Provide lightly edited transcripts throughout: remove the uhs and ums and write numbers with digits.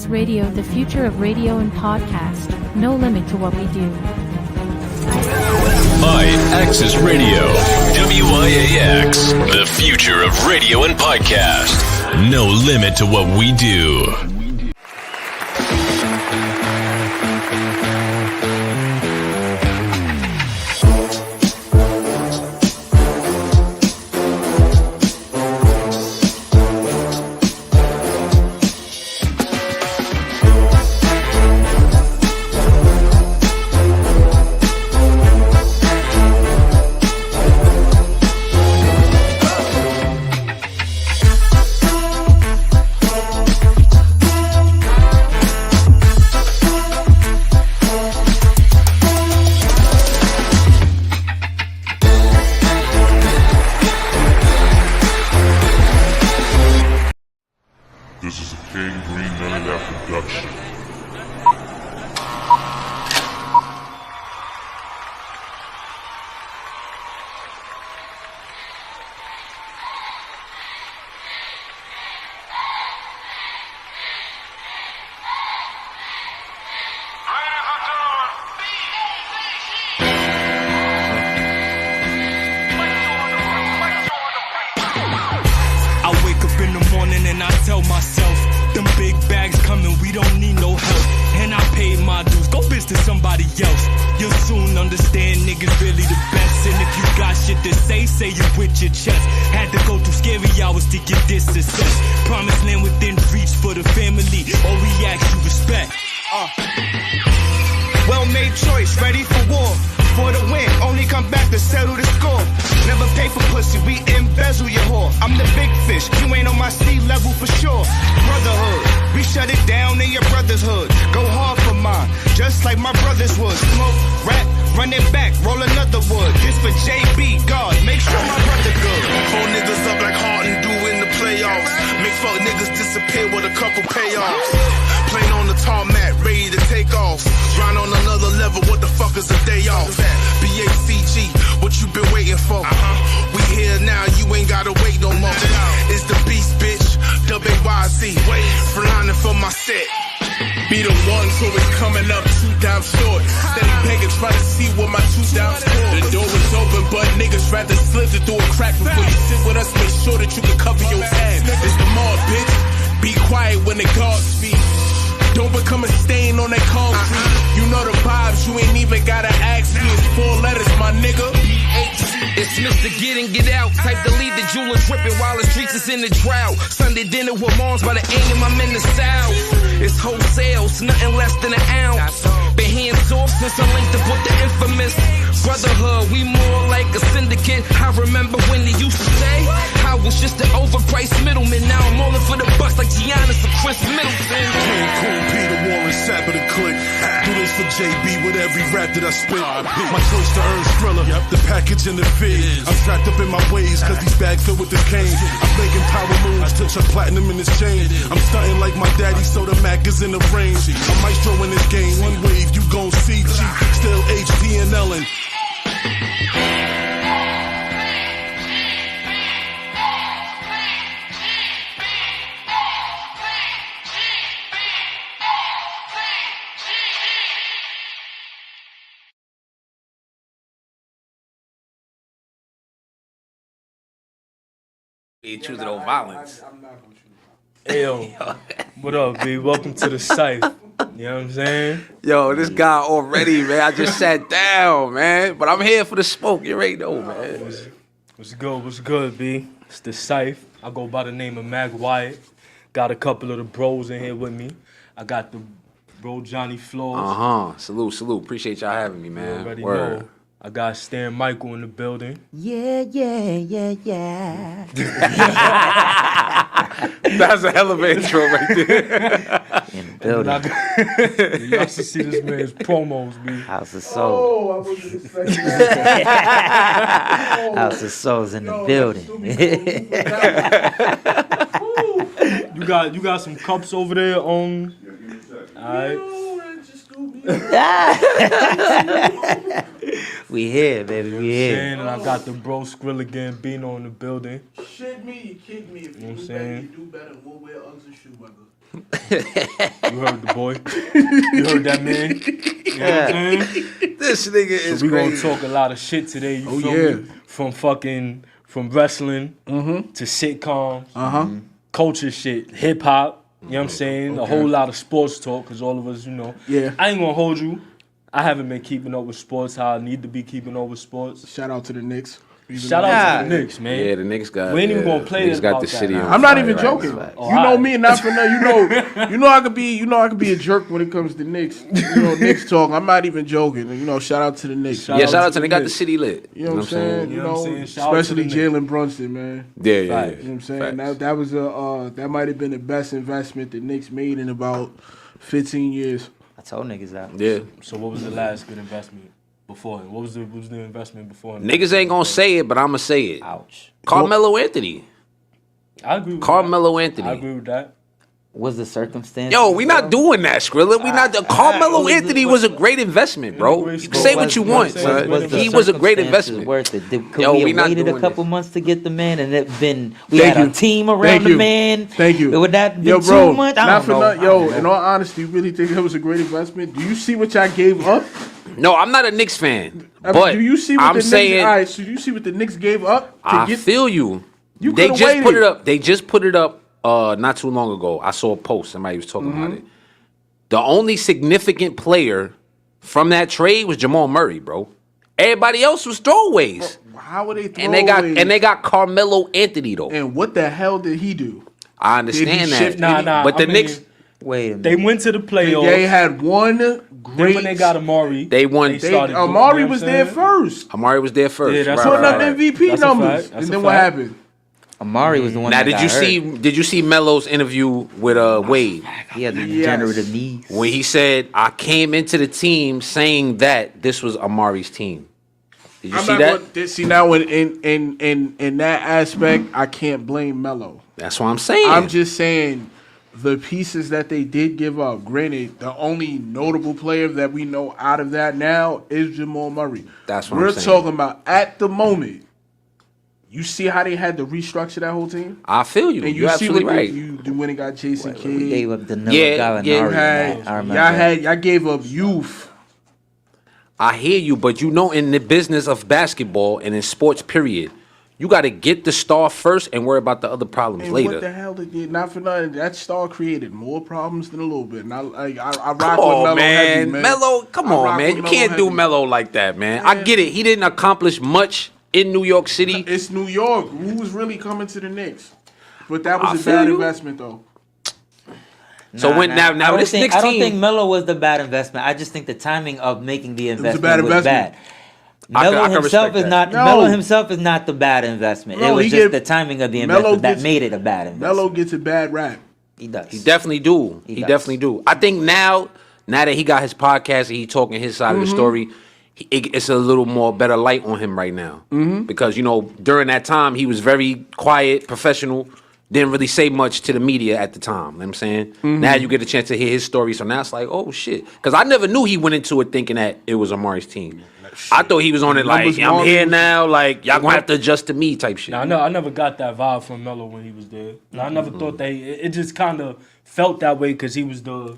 Axis Radio, the future of radio and podcast. No limit to what we do. Hi, Axis Radio. WYAX, the future of radio and podcast. No limit to what we do. Choosing no violence. Hey, yo, what up, B? Welcome to the Cyph. You know what I'm saying? Yo, this guy already, man. I just sat down, man. But I'm here for the smoke. You already know, man. What's good? What's good, B? It's the Cyph. I go by the name of MACK. Got a couple of the bros in here with me. I got the bro Johnny Flows. Salute. Appreciate y'all having me, man. You already know. I got Stan Michael in the building. Yeah. That's a hell of an intro right there. In the building. Y'all should see this man's promos, B. House of Soul. Oh, I wasn't expecting that. House of Soul's in the building. You got some cups over there on. Alright. We here, baby. We here. And I got the bro Skrilla Gambino in the building. Shit me, you kick me. If you do better, you do better. We'll wear Uggs and shoe, brother. You heard the boy. You heard that man. You know what I'm saying? This nigga is So we crazy. gonna talk a lot of shit today. You feel me? From wrestling to sitcoms, culture shit, hip hop. You know what I'm saying? A whole lot of sports talk because all of us, you know. Yeah. I ain't gonna hold you. I haven't been keeping up with sports how I need to be keeping up with sports. Shout out to the Knicks. Shout out to the Knicks, man. Yeah, the Knicks got. We ain't even gonna play Niggas got about the that city now. on I'm not fire even right joking. now. You know me, not for nothing. You know I could be a jerk when it comes to Knicks. You know, Knicks talk. I'm not even joking. You know, shout out to the Knicks. Yeah, shout out to they got the city lit. You know what I'm saying? You know what I'm saying? Shout out to Especially the Jalen Brunson, man. Yeah. You know what I'm saying? That was that might have been the best investment the Knicks made in about 15 years. I told niggas that. Yeah. So what was the last good investment before him? What was the investment before him? Niggas ain't gonna say it, but I'ma say it. Ouch. Carmelo Anthony. I agree with Carmelo that. Anthony. I agree with that. Was the circumstance? Yo, we not doing that, Skrilla. We not. Carmelo Anthony was a great investment, bro. You can say what you want, son. He was a great investment. Worth it? Could Yo, we we have not waited a doing couple this. months to get the man, and it been we Thank had you. a team around Thank the you. man? Thank you. Would that be Yo, bro, too much? I not don't for know. nothing. I don't Yo, know. in all honesty, you really think it was a great investment? Do you see what y'all gave up? No, I'm not a Knicks fan, I mean, but do you see what I'm the saying Knicks? All right, so you see what the Knicks gave up to I get? feel you. You They coulda just put waited. it up. They just put it up not too long ago. I saw a post. Somebody was talking about Mm-hmm. it. The only significant player from that trade was Jamal Murray, bro. Everybody else was throwaways. How were they? And they got Carmelo Anthony though. And what the hell did he do? I understand that. shift Nah, But the I mean, Knicks, Wait a minute. They went to the playoffs. They had one Then great. when they got Amari, they won. They- started doing- Amari you know was what I'm there saying? first. Amari was there first. Yeah, that's Putting right, up right. MVP That's a numbers, fact. and That's then a what fact. happened? Amari was the one. Now, that did got you hurt. see? Did you see Melo's interview with Wade He had the Yes. degenerative knees. when he said, "I came into the team saying that this was Amari's team." Did you see that? See now in that aspect, I can't blame Melo. That's what I'm saying. I'm just saying the pieces that they did give up. Granted, the only notable player that we know out of that now is Jamal Murray. That's what we're I'm saying. talking about at the moment. You see how they had to restructure that whole team, I feel you. and you You're see absolutely what right. you do when they got Jason We Kidd. gave up the Yeah, Gallinari. yeah, You had, I remember. y'all gave up youth. I hear you, but you know, in the business of basketball and in sports, period, you got to get the star first and worry about the other problems And later. what the hell did they? Not for nothing. That star created more problems than a little bit. And I rock Come with on, Melo man. heavy, man. Melo, come I on, rock man. with You Melo can't do heavy. Melo like that, man. I get it. He didn't accomplish much in New York City. It's New York. Who was really coming to the Knicks? But that I was a feel bad you. investment, though. So when now I don't this think, Knicks I don't team, think Melo was the bad investment. I just think the timing of making the investment bad was investment. bad. I Melo can himself respect is that. not. No. Melo himself is not the bad investment. No, it was he just get- the timing of the Melo investment that gets- made it a bad investment. Melo gets a bad rap. He does. he definitely do. He does. definitely do. I think now that he got his podcast and he talking his side of the story, it's a little more better light on him right now. Because, you know, during that time, he was very quiet, professional, didn't really say much to the media at the time. You know what I'm saying? Now you get a chance to hear his story. So now it's like, oh, shit. Because I never knew he went into it thinking that it was Amari's team. I thought he was on it like, Numbers I'm here volumes. now, like, y'all gonna have to adjust to me type shit. Now, I never got that vibe from Melo when he was there. And I never thought that it just kind of felt that way because he was the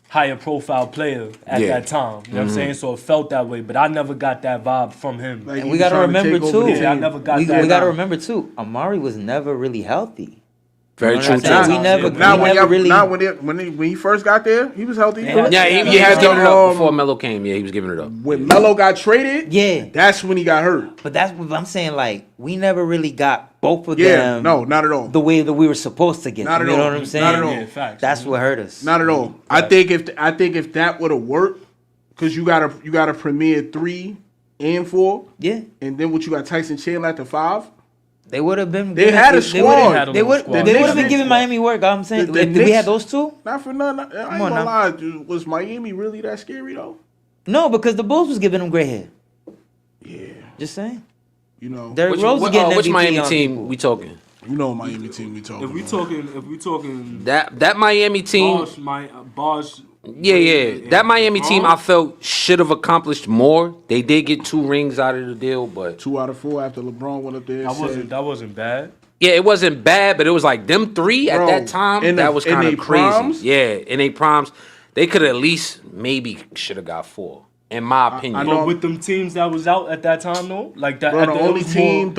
higher profile player at Yeah. that time. You know what I'm saying? So it felt that way, but I never got that vibe from him. Like, And he we was got to trying remember take over too. the Yeah, I team. never got we that. got to vibe. remember too. Amari was never really healthy. Very You know true, what I'm saying? too. We never, Now, we when, never y'all, really. now when he first got there, he was healthy. Yeah, Yeah, he had was giving it up the, before Melo came. Yeah, he was giving it up. When Melo got traded, Yeah. that's when he got hurt. But that's what I'm saying. Like we never really got both of Yeah, them. no, not at all. The way that we were supposed to get. Not them, at you know all. what I'm saying? Not at all. Yeah, facts. That's what hurt us. Not at all. I think if that would have worked, because you got a premier 3 and 4, Yeah, and then what you got Tyson Chandler at the 5. they would have been. They had a They squad. would Had a They little would. squad. They would have Knicks been giving did- Miami work. I'm saying, The if we Knicks- had those two, Not for nothing. I ain't on gonna now. lie. Dude, was Miami really that scary though? no, because the Bulls was giving them gray hair. Yeah. Just saying. You know. Derrick Rose was getting Which MVP Miami on team people. we talking? You know Miami team we talking. If we about. talking That Miami team. Bosh, Yeah. That Miami team I Bron? felt should have accomplished more. They did get 2 rings out of the deal, but 2 out of 4 after LeBron went up there. And that wasn't bad. Yeah, it wasn't bad, but it was like them three at Bro, that time. That was kind of crazy. Proms? Yeah, in they proms, they could at least maybe should have got 4, in my opinion. I know. But with them teams that was out at that time, though, like that. Bro, at the it was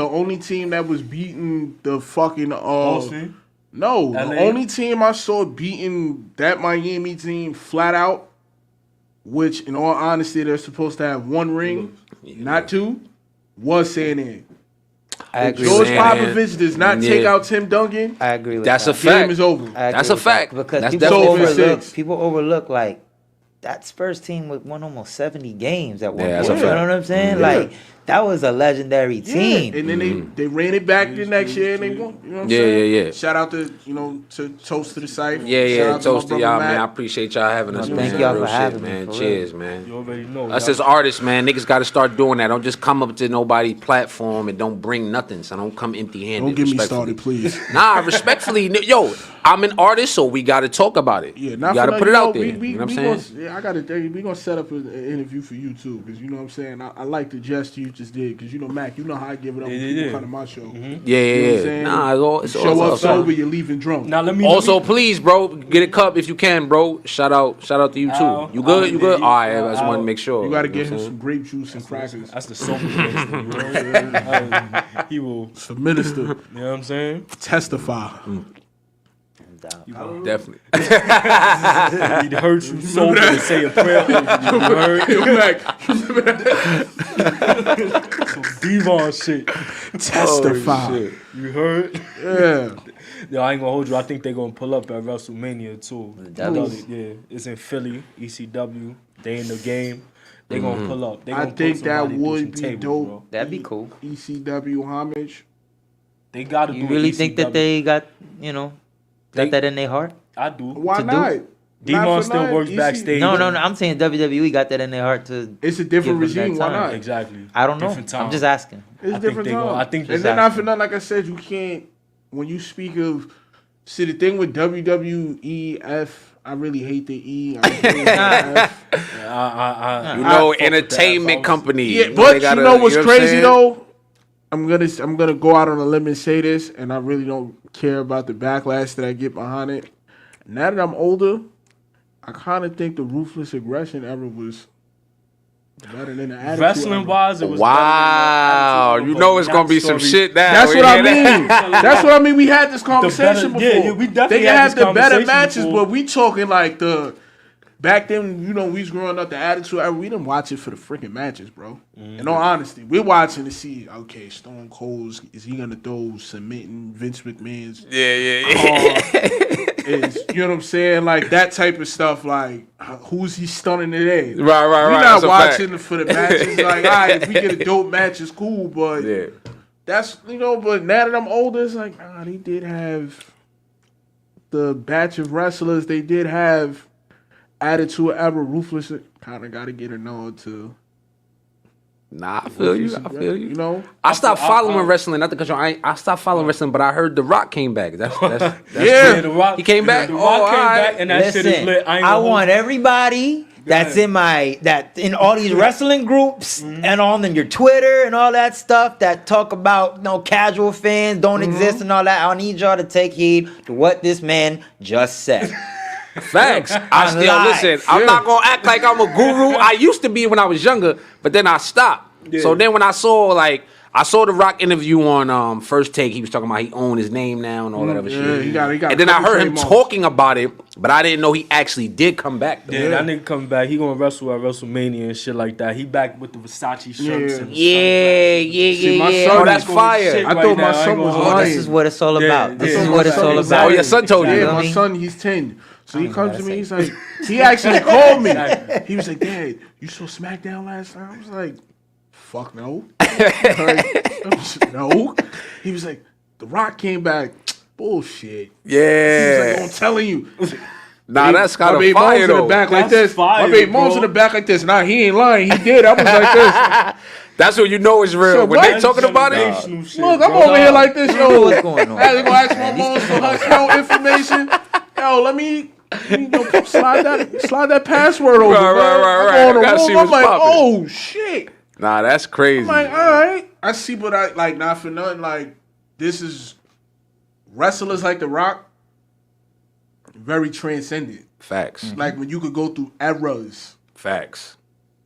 only team that was beating the fucking Boston? no, LA? the only team I saw beating that Miami team flat out, which in all honesty they're supposed to have 1 ring, not 2, was San Diego. I agree. George with that. Popovich does not take out Tim Duncan. I agree with That's that. a fact. Game is over. I agree That's a with that. fact. Because That's people definitely a fact. people overlook like that Spurs team won almost 70 games at one Yeah, that's point. a You fact. know what I'm saying? Yeah. Like that was a legendary team. And then they ran it back the next year and they won. You know what I'm Yeah, saying? yeah. Shout out to to Toast to the Cyph. Yeah, Shout out toast to my y'all, brother man. I Matt. appreciate y'all having us, No, man. thank y'all Real for having shit, me, man. for Cheers, real. man. You already know. Us y'all- as artists, man, niggas got to start doing that. Don't just come up to nobody's platform and don't bring nothing. So don't come empty-handed. Don't get me respectfully. started, please. Nah, respectfully, yo, I'm an artist, so we got to talk about it. Yeah, you not got to for put it nothing, out there. You know what I'm saying? I got to. We gonna set up an interview for you too, because you know what I'm saying. I like the gesture you just did, because Mac, you know how I give it up when people come to my show. Yeah, You know what I'm yeah. saying? Nah, it's all Show up love, sober, son. you're leaving drunk. Now let me Also, let me- please, bro, get a cup if you can, bro. Shout out to you too. Al, You good? You good? Al, All right, I just Al, want to make sure. You got to know get what him I'm some saying? grape juice and crackers. That's the sober place. You know? He will. It's the minister. You know what I'm saying? Testify. Definitely. He'd hurt you sober to say a prayer over you. You heard? Yo, Mac, Some Devon shit. testify. You heard? Yeah. Yo, I ain't gonna hold you. I think they're gonna pull up at WrestleMania too. Dallas? Yeah, it's in Philly, ECW. They in the game. They gonna pull up. They I gonna put think that somebody through would some be tables, dope. bro. That'd be cool. ECW homage. They gotta do. You really ECW. think that they got They- that in their heart? I do. Why To do- not? Devon Not for still nothing. works EC backstage. No. I'm saying WWE got that in their heart to. It's a different Give them regime. that Why time. not? Exactly. I don't know. Different time. I'm just asking. It's I think different they time. gon- I think and just then not for asking. nothing, like I said, you can't. When you speak of, see the thing with WWEF, I really hate the E. I hate the F. You know, fuck with entertainment that. company. Yeah, They but gotta- you know what's what I'm crazy saying? though? I'm gonna go out on a limb and say this, and I really don't care about the backlash that I get behind it. Now that I'm older, I kind of think the ruthless aggression era was better than the attitude Wrestling era. wise, it was. Wow, better than you the know it's gonna be Yacht some story. shit now. That's We what I hear that? mean. That's what I mean. We had this conversation better- yeah, before. yeah, we definitely they can had have this the better conversation matches, before. but we talking like the back then. You know, we was growing up the attitude era. We didn't watch it for the freaking matches, bro. In all honesty, we're watching to see. Okay, Stone Cold, is he gonna throw submitting Vince McMahon's? You know what I'm saying? Like that type of stuff. Like who's he stunning today? Right. We're not That's a fact. watching for the matches. Like, all right, if we get a dope match, it's cool, but. Yeah. That's but now that I'm older, it's like they did have the batch of wrestlers. They did have attitude ever ruthless. Kind of got to get a nod to. Nah, I feel you. I feel you. You know, I stopped following wrestling, not because I stopped following wrestling, but I heard The Rock came back. That's yeah. Yeah, The Rock, He came back? The Rock Oh, came alright. back, and that shit is Listen, lit. I want everybody that's ahead. in all these wrestling groups and on your Twitter and all that stuff that talk about casual fans don't exist and all that. I need y'all to take heed to what this man just said. Facts. I still live. listen. I'm not gonna act like I'm a guru. I used to be when I was younger, but then I stopped. So then when I saw The Rock interview on First Take, he was talking about he owned his name now and all that other shit. he got and then I couple heard him trademarks. talking about it, but I didn't know he actually did come back. Though. Yeah, that nigga coming back. He gonna wrestle at WrestleMania and shit like that. He back with the Versace shirts. Yeah. And the See, my yeah. son Oh, that's going fire. shit I right thought now, my I ain't son gonna was hold lying. This is what it's all Yeah, about. This yeah. is what it's all Exactly. about. Oh, your son told you. Yeah, You know what I my mean? son, he's 10. So he comes to gotta me, he's say. like, he actually called me. He was like, Dad, you saw SmackDown last night? I was like, fuck no. No. He was like, The Rock came back. Bullshit. He was Yeah. like, I'm telling you. Nah, that's kind My of baby fire mom's in the though. back like That's this. fire, My baby mom's bro. in the back like this. Nah, he ain't lying. He did. I was like this. That's what you know is real. So when what? they talking about it, Generational shit, Look, I'm bro. over here like this, yo. What's going on? I had to go ask my mom for her information. Yo, let me slide that password over. Right, man. right. I go I on the gotta room, see I'm what's like, poppin'. oh shit. nah, that's crazy. I'm like, all right. I see, but I like not for nothing. Like this is wrestlers like The Rock, very transcendent. Facts. Like when you could go through eras. Facts.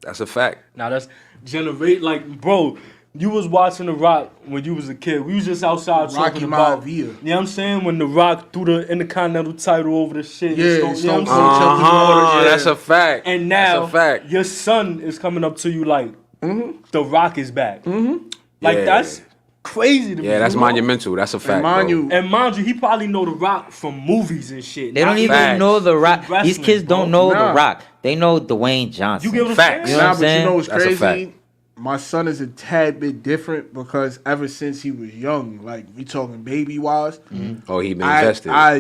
That's a fact. Now that's generate like, bro. You was watching The Rock when you was a kid. We was just outside Rocky talking about. Maivia. You know what I'm saying? When The Rock threw the Intercontinental title over the shit. Yeah, you know what I'm Stone saying? Cold checked his waters, yeah. That's a fact. And now that's a fact. your son is coming up to you like, The Rock is back. Like Yeah. that's crazy to me. Yeah, that's you know? monumental. That's a fact. And mind bro. you, And mind you, he probably know The Rock from movies and shit. They don't Not even Facts. know The Rock. These Wrestling, kids bro. don't know Nah. The Rock. They know Dwayne Johnson. You get what I'm Facts. saying? You know what I'm but you saying? know what's That's a crazy? fact. My son is a tad bit different because ever since he was young, like we talking baby wise, Oh, he been invested. I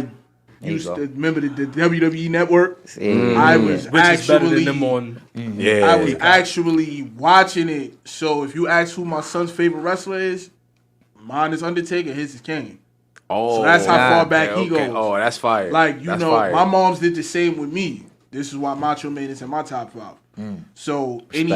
you used go. to remember the WWE Network. Yeah. I was Which is better actually than them on. yeah. I was actually watching it. So if you ask who my son's favorite wrestler is, mine is Undertaker, his is Kane. Oh, So that's how far back okay, he goes. Oh, that's fire. Like, that's know, fire. my mom's did the same with me. This is why Macho Man is in my top 5. So when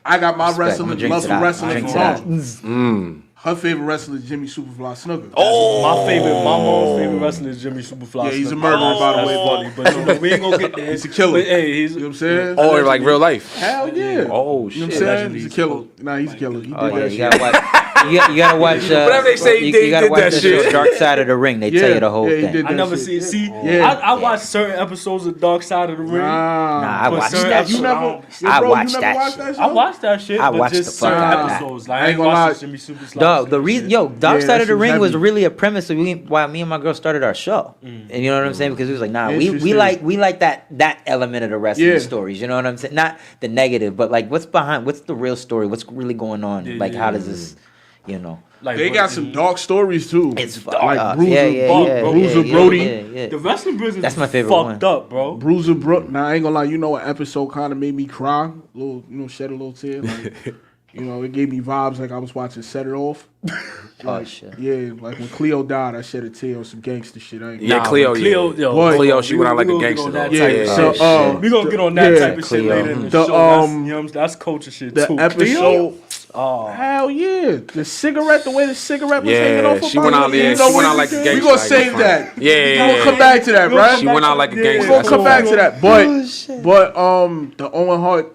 I got my Respect. wrestling, I'ma drink love to for that. wrestling Drink from to home. Her favorite wrestler is Jimmy Superfly Snuka. Oh, My mom's favorite wrestler is Jimmy Superfly. Yeah, he's a Snuka. murderer, by the way, Funny, but you know, we ain't gonna get there. He's a killer. But, hey, he's You know what I'm saying? oh, in like real life. Hell yeah. Oh, You know what I'm shit. saying? Allegedly, He's a killer. Nah, he's a killer. He did Oh yeah, that you shit. gotta watch. You gotta watch. Whatever they say, you, they you gotta did watch that the shit. show Dark Side of the Ring. They tell you the whole yeah, he thing. did I that never shit. see. Yeah. I watched certain episodes of Dark Side of the Ring. Nah, I But watched certain that episodes- shit. I I watched you never that watched shit. that show? I watched that shit. I but watched just the fuck certain out of that. episodes. Like, I I ain't ain't gonna lie. watched Jimmy Superfly. Dog, the shit. reason, Dark Yeah, Side that of the shit was Ring was heavy. really a premise of why me and my girl started our show. And you know what I'm saying? Because it was like, nah, we Interesting. like that element of the wrestling Yeah. stories. You know what I'm saying? Not the negative, but like what's the real story? What's really going on? Yeah, like yeah, how does this, you know? Like, They but got some dark stories too. It's fucked like up. Bruiser, Bruiser yeah, Brody. yeah. The wrestling business That's my is favorite fucked one. up, bro. Bruiser Brook. Now I ain't gonna lie. You know, an episode kind of made me cry. Little, shed a little tear. Like, it gave me vibes like I was watching Set It Off. Oh shit. Yeah, like when Cleo died, I shed a tear on some gangster shit. I ain't Yeah, Nah, Cleo, Cleo, yeah. yo, Boy, Cleo, she we went out gonna- like a we gonna gangster, get on though. that Yeah, type of so shit. We gonna get on that yeah. type of shit Cleo. later in the The, show. That's, you know what I'm saying? That's culture shit the too. episode. Oh. Hell yeah, the cigarette, the way the cigarette was Yeah, hanging off. she went out there. You know She went out what? like a gangster. We gonna I ain't save gonna that. front. Yeah, We yeah, gonna come yeah. back to that, right? She went out like a Yeah, gangster. We're gonna That's come a back fact. to that, but the Owen Hart,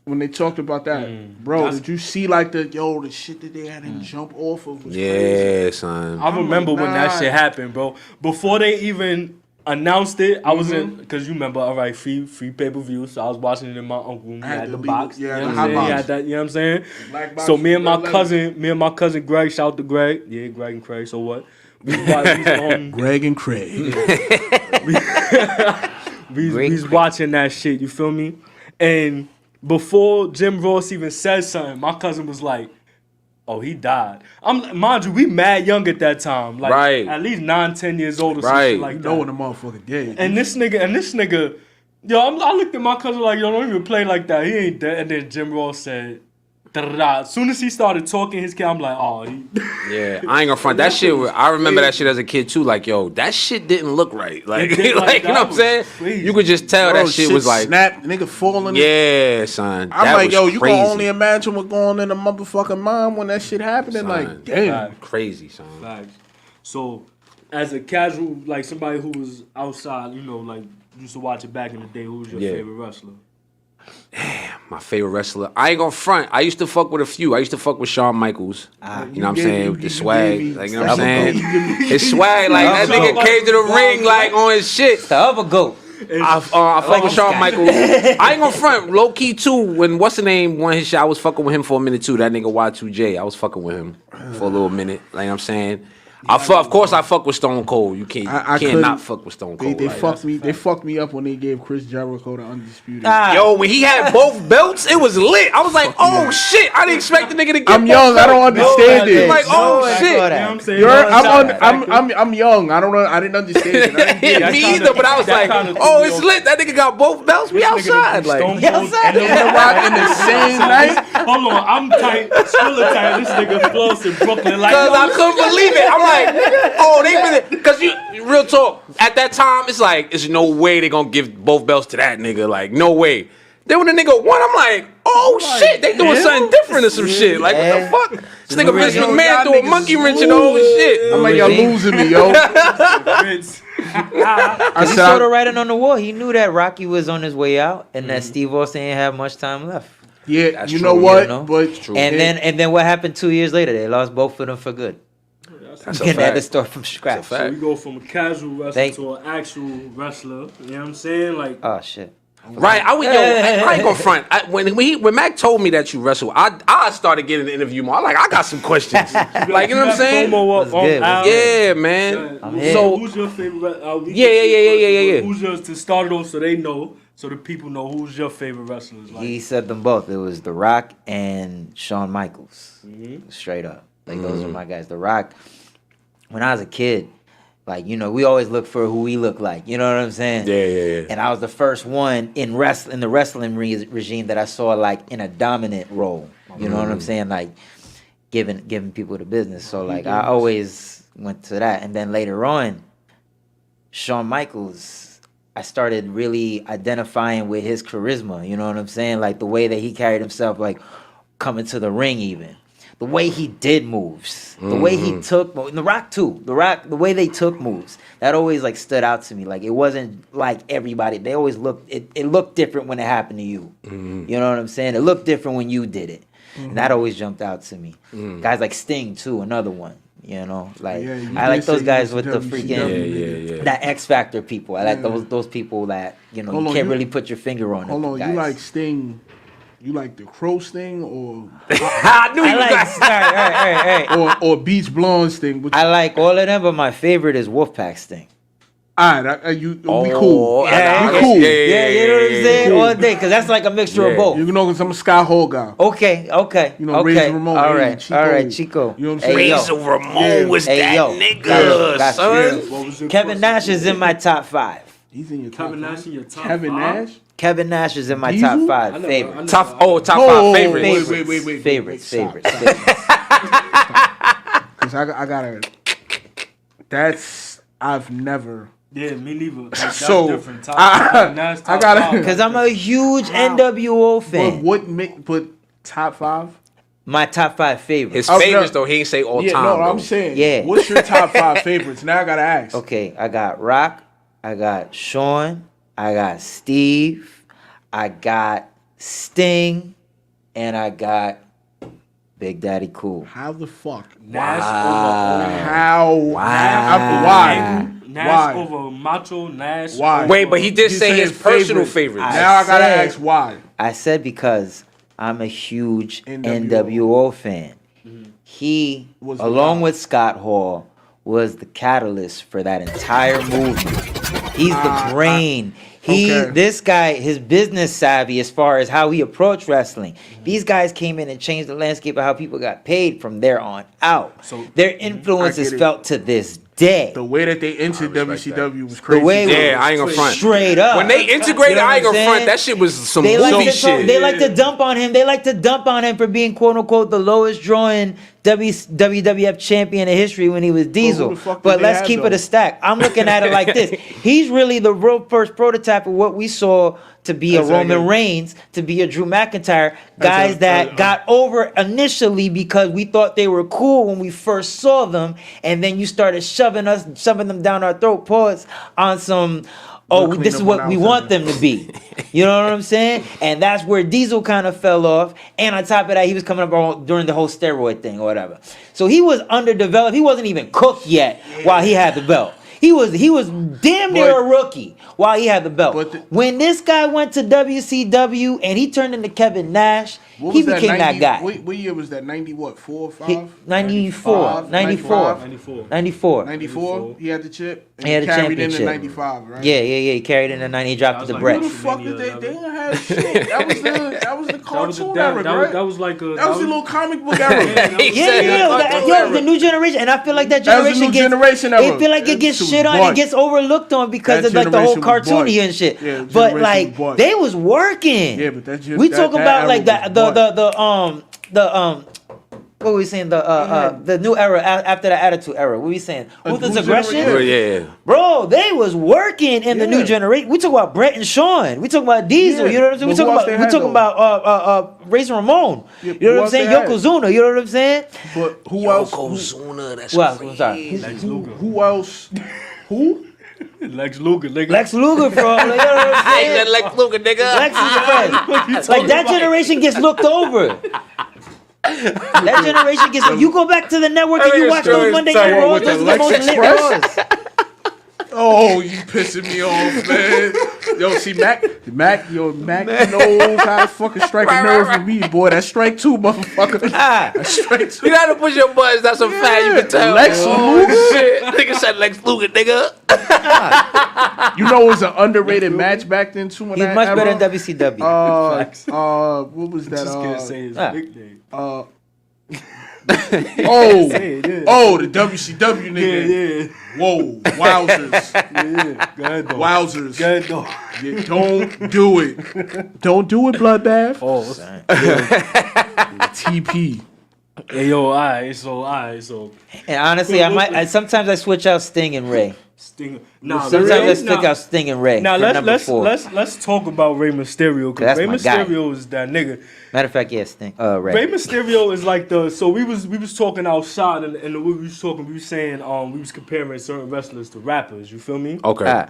when they talked about that, bro, did you see like the shit that they had him jump off of? Was crazy. Yeah, son. I remember when that Nah. shit happened, bro. Before they even announced it, I was in, because you remember, all right, free pay-per-view, so I was watching it in my uncle room. He I had had to the leave box. it. Yeah, you the know what hot I'm saying? He box. had that, you know what I'm saying? Black box So me and with my cousin Greg, shout out to Greg. Yeah, Greg and Craig, so what? We was Greg and Craig. we's watching that shit, you feel me? And before Jim Ross even said something, my cousin was like, oh, he died. Mind you, we mad young at that time. Like, Right. at least 9, 10 years old or some Right. shit like You that. know when the motherfucker dead. And this nigga, yo, I looked at my cousin like, yo, don't even play like that. He ain't dead. And then Jim Ross said, da-da-da. As soon as he started talking his kid, I'm like, oh, he... Yeah, I ain't gonna front. That shit, I remember that shit as a kid too. Like, yo, that shit didn't look right. Like, It did like like you know that what I'm was saying? crazy. You could just tell Bro, that shit was like, snap, nigga falling. yeah, son. I'm that like, was yo, you crazy. can only imagine what going in a motherfucking mind when that shit happening. Son. Like, damn. Right. Crazy, son. Facts. So, as a casual, like somebody who was outside, you know, like used to watch it back in the day, who was your Yeah. favorite wrestler? My favorite wrestler. I ain't gonna front. I used to fuck with a few. I used to fuck with Shawn Michaels. You know what I'm gave saying? me- With the you swag. gave me- Like, you know what I'm saying? You gave me- His swag, like that Stop. nigga came to the ring like on his shit. The other goat. I fuck with Shawn Michaels. I ain't gonna front. Low key too. When what's the name won his shit, I was fucking with him for a minute too. That nigga Y2J. I was fucking with him for a little minute. Like, you know what I'm saying? Of course, I fuck with Stone Cold. You can't, I can't couldn't- not fuck with Stone Cold. They like, fucked me. They fucked me up when they gave Chris Jericho the undisputed. Yo, when he had both belts, it was lit. I was like, oh shit! I didn't expect the nigga to get. I'm both young. I don't belts. understand it. I'm like, oh No, I shit! saw that. You know what I'm saying? I'm young. I don't know. I didn't understand it. I didn't get Yeah, it. me kinda- either, but I was that like, kinda threw oh, me it's off. lit. That nigga got both belts. We outside, like. Stone Yeah, Cold outside. and The Rock in the same night. Hold on, I'm tight, Skrilla tight. This nigga flows in Brooklyn like. Cause yo, I couldn't believe it. I'm like, oh, they really. Cause you, real talk. At that time, it's like, there's no way they gonna give both belts to that nigga. Like, no way. Then when the nigga won, I'm like, oh shit, they doing something different or some shit. Like, what the fuck? This nigga Vince Yo, McMahon y'all threw a niggas monkey is wrench in the whole shit. I'm like, y'all losing me, yo. Vince. I He said, saw the writing on the wall. He knew that Rocky was on his way out, and that Steve Austin didn't have much time left. yeah, That's you true, know what? you know? But True. And then what happened 2 years later? They lost both of them for good. That's a Again, they had to fact. start from scratch. fact. So we go from a casual wrestler Thank- to an actual wrestler. You know what I'm saying? Like, Oh shit. Right, I ain't gonna front. When Mac told me that you wrestle, I started getting the interview more. I got some questions. Like, you know what I'm saying? Promo What's up on good? Al. Yeah, man. I'm here. So who's your favorite? Yeah. Who's yours to start it off so they know, so the people know who's your favorite wrestlers? Like, He said them both. It was The Rock and Shawn Michaels. Straight up. Like, those are my guys. The Rock, when I was a kid, like, you know, we always look for who we look like. You know what I'm saying? Yeah. And I was the first one in the wrestling regime that I saw, like, in a dominant role. You know what I'm saying? Like, giving people the business. So, like, I always went to that. And then later on, Shawn Michaels, I started really identifying with his charisma. You know what I'm saying? Like, the way that he carried himself, like, coming to the ring even. The way he did moves, the way he took, and The Rock too. The way they took moves, that always like stood out to me. Like, it wasn't like everybody. They always looked. It looked different when it happened to you. You know what I'm saying? It looked different when you did it, and that always jumped out to me. Guys like Sting too, another one. You know, like Yeah, you I like did those say guys you with was the a freaking Yeah. that X Factor people. I like those people that you know Hold you on, can't you- really put your finger on. hold it, on, guys. you like Sting? You like the Crow Sting or I knew I you like. guys. All right. or Beach Blonde Sting? Which, I like all of them, but my favorite is Wolfpack Sting. all right, we Oh, cool. yeah, we cool. Yeah, you know what I'm saying? Cool. All day, because that's like a mixture of Yeah. both. You know, because I'm a Sky Hole guy. Okay. You know, okay. Razor Ramon. All hey, right, Chico. all right, Chico. You know what I'm Hey, saying? yo. Razor Ramon was Hey, that yo. nigga, Gotcha. son. what was your Kevin first- Nash is in my top 5. He's in your Kevin top Nash five? in your top Kevin five? Nash? Kevin Nash is in my Diesel? top I 5 never- favorites. Top Oh, 5 favorites. Wait. Favorites. Stop. Favorites. Because I gotta. I've never. Yeah, me neither. That's So, different. Top I- five. Nash, top I gotta- five. Because I'm a huge NWO fan. But top 5? My top 5 favorites. His Oh, favorites no. though, he ain't say all Yeah, time. no, though. I'm saying. Yeah. What's your top 5 favorites? Now I gotta ask. Okay, I got Rock, I got Shawn, I got Steve, I got Sting, and I got Big Daddy Cool. How the fuck? Nash How? Why? Nash Why? over Macho. Nash. Why? over- Wait, but he did You say saying his personal favorite. favorites. Now I gotta said- ask why. I said because I'm a huge NWO. NWO fan. He, Was the along guy. with Scott Hall, was the catalyst for that entire movement. He's the brain. okay. This guy, his business savvy as far as how he approached wrestling. These guys came in and changed the landscape of how people got paid from there on out. So- Their influence I is get it. felt to this day. The way that they entered respect WCW was crazy. The way Yeah, I ain't gonna front. straight up. When they integrated, You know I ain't what I'm gonna front. saying? That shit was some They like, movie to shit. they like to dump on him. They like to dump on him for being quote unquote the lowest drawing WWF champion in history when he was Diesel. the fuck did But they let's have, keep though? it a stack. I'm looking at it like this. He's really the real first prototype of what we saw to be a Exactly. Roman Reigns, to be a Drew McIntyre. Guys that got over initially because we thought they were cool when we first saw them, and then you started shoving them down our throat, pause on some. Oh, We'll clean this is up what on we our want side. them to be. You know what I'm saying? And that's where Diesel kind of fell off. And on top of that, he was coming up during the whole steroid thing or whatever. So he was underdeveloped. He wasn't even cooked yet while he had the belt. He was damn near But- a rookie while he had the belt. but when this guy went to WCW and he turned into Kevin Nash, What he was became that 90 guy. What year was that? 90 what? 4 or He- 5? 94, 94, 94. 94. 94? He had the chip? And He had a carried championship. in 95, right? Yeah. He carried in the 90, he dropped it to That was Brett. Who the fuck did they didn't have shit. That was the That was the cartoon era, right? that was like a. That was the little comic book era. He Yeah, said yeah, that the, fucking yo, era. the new generation, and I feel like that That was the generation new gets, generation era. I feel like it gets That shit shit was on, butt. it gets overlooked on because That of like the whole generation was cartoony butt. and shit. Yeah, but generation like was butt. they was working. Yeah, but that we talk that about era like was What were we saying? The new era after the attitude era. What were we saying? Ruthless aggression. Yeah. Bro, they was working in the new generation. We talk about Brett and Sean. We talk about Diesel. Yeah. You know what I'm saying? We talking about Razor Ramon. Yeah, you know what I'm saying? Yokozuna. You know what I'm saying? But who else? Yokozuna, that's I'm sorry. Who else? Who? Lex Luger, nigga. Lex Luger, bro. You know what I'm I saying? ain't Lex Luger, nigga. Lex is fresh. Like that generation gets looked over. That generation gets. You go back to the network and you watch those Monday Night Raws. Those are the most lit Raws. Oh, you pissing me off, man. Yo, see, Mac knows how to fucking strike a nerve with me, boy. That's strike 2, motherfucker. That's strike 2. You gotta push your buttons. That's a fact. You can tell. Lex Luger? Shit. Nigga said Lex Luger, nigga. You know, it was an underrated match back then, too. He's much better than WCW. What was that? Just can't say his nickname. The WCW nigga. Yeah. Whoa, wowzers. Yeah. Go ahead, though. Wowzers. Go ahead, though. Yeah, don't do it. Don't do it, Bloodbath. Oh, TP. hey, yo, alright, so. And honestly, sometimes I switch out Sting and Ray. Sting. Nah, Sometimes I stick out Sting and Ray. Now for number 4. let's talk about Rey Mysterio, because That's Rey my guy. Mysterio is that nigga. Matter of fact, yes, Sting. Ray. Rey Mysterio is like so we was talking outside and we was saying we was comparing certain wrestlers to rappers. You feel me? Okay.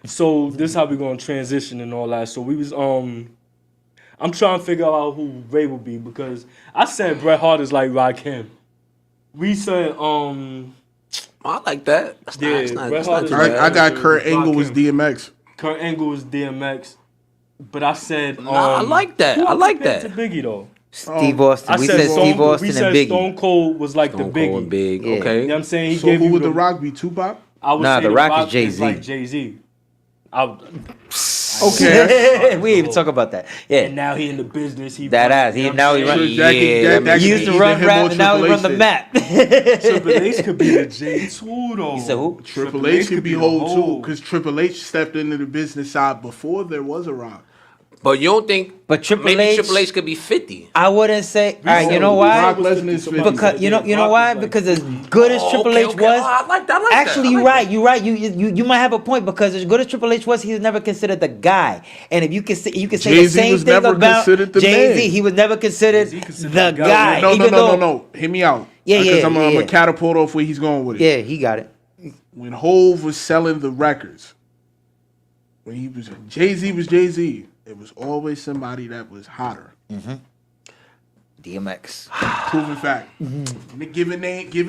So this is how we gonna transition and all that. So we was I'm trying to figure out who Ray will be, because I said Bret Hart is like Rakim. We said I like that. That's Yeah, not Bret too Hart is bad. I got Kurt Angle as DMX. Kurt Angle is DMX, but I said Nah, I like that. who I like compared that. to Biggie though. Steve Austin. I We said said Steve Austin we and said Biggie. Stone Cold was like Stone the Biggie. Cold and Big. Yeah. Okay. You know what I'm saying? He So gave who you would The Rock be? Tupac? I would Nah, say The Rock is Jay-Z. like Jay-Z. Okay. We didn't even talk about that. Yeah. And now he in the business. He That run- ass. you He know now what he I'm run. saying? That could He used to either run him rap, or and now he Triple run H the did. map. Triple H could be the J2 though. You said who? Triple H could be whole too, because Triple H stepped into the business side before there was a Rock. But you don't think But Triple maybe H, Triple H could be 50? I wouldn't say. All right, you know why? Brock Lesnar is 50. Because you know why? Because as good as Triple H was, I like that. actually you're right. You're right. You might have a point, because as good as Triple H was, he was never considered the guy. And if you can say the Jay-Z same was thing never about considered the Jay-Z, man. he was never considered the guy. No. Hear me out. Yeah, Because yeah, I'm yeah. gonna catapult off where he's going with it. Yeah, he got it. When Hove was selling the records, when Jay-Z was Jay-Z, it was always somebody that was hotter. DMX. Proven fact. Give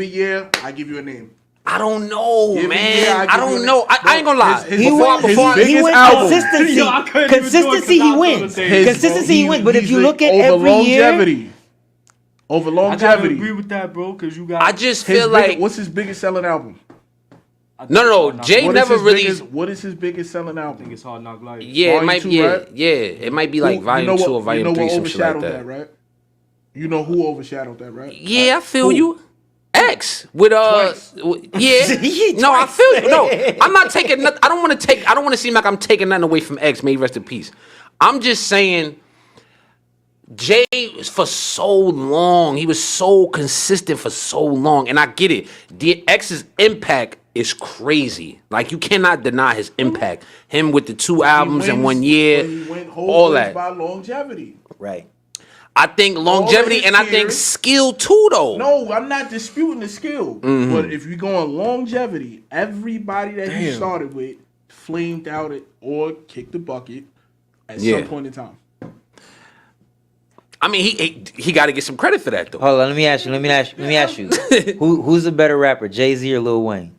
a year, I give you a name. I don't know, Give me- man. yeah, I I give don't you know. an- I ain't gonna lie. His He went biggest album. consistency. Yo, I couldn't even do it 'cause Consistency, he I wins. thought the same. Consistency, he wins. But if He's you look at over every year, longevity. Over I gotta longevity. agree with that, bro, because you got. I just feel like What's his biggest selling album? no. Jay What is never his really. what is his biggest selling I album? think it's Hard Knock Life. Yeah, it Volume might 2, be. right? Yeah, it might be like volume 2 or volume 3, some shit like overshadowed that. right? You know who overshadowed that, right? Yeah, I feel Who? you. X with Twice. yeah. No, I feel you. No, I'm not taking nothing. I don't want to seem like I'm taking nothing away from X. May he rest in peace. I'm just saying, Jay for so long, he was so consistent for so long, and I get it. The X's impact is crazy. Like, you cannot deny his impact. Him with the 2 albums in 1 year, He went all that. by longevity. right? I think longevity, his and I think years- skill too, though. No, I'm not disputing the skill. But if you go on longevity, everybody that he started with flamed out it or kicked the bucket at some point in time. I mean, he got to get some credit for that, though. Hold on, let me ask you. Who's a better rapper, Jay-Z or Lil Wayne?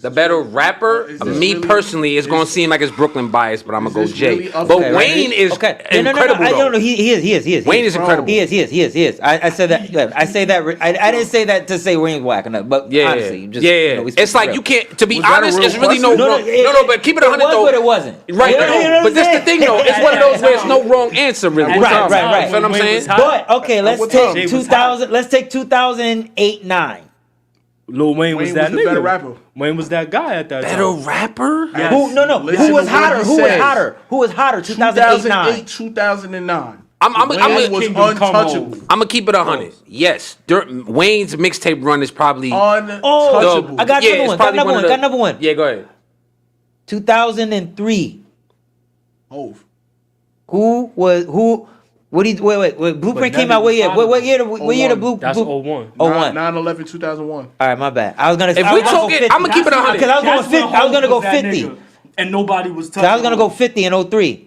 The better rapper, Is this me really- personally, it's gonna seem like it's Brooklyn bias, but I'm gonna go this Jay. really up But there? Wayne is incredible. No, he is. Wayne is incredible. He is. I said that. Yeah, I say that. I didn't say that to say Wayne's whack or nothing. But Yeah, honestly, just, yeah. you know, we speak It's like real. you can't. To be Was that a honest, real it's really no question? wrong. No, but keep it 100 It was, though. but it wasn't. Right, You know what I'm but this the saying? thing though. It's one of those where it's no wrong answer really. At Right, the right, time, right. You feel what I'm when Wayne saying? was hot, But okay, let's what take time? Jay was 2000. Let's take 2008-9. Lil Wayne was Wayne that was the nigga. better rapper. Wayne was that guy at that Better time. rapper? Yes. Who? No. Listen Who was to what hotter? he Who was says. hotter? Who was hotter? 2008-9. 2008, 2009. I'm Wayne was Kingdom Come untouchable. Home. gonna keep it 100. Yes, Wayne's mixtape run is probably Untouchable. I got Yeah, another it's one. probably one of the- Got another one. Yeah, go ahead. 2003. Hove. Who? Wait. Blueprint came out. What year? What year? What year? The Blue? That's Blue- 01. 01. 9/11/2001. All right, my bad. I was gonna. If I we was gonna go talking, 50. I'm gonna keep it 100. Because I was going That's when 50. I was gonna Hov go was that 50. nigga, and nobody was touching. Cause I was gonna go 50 in 03.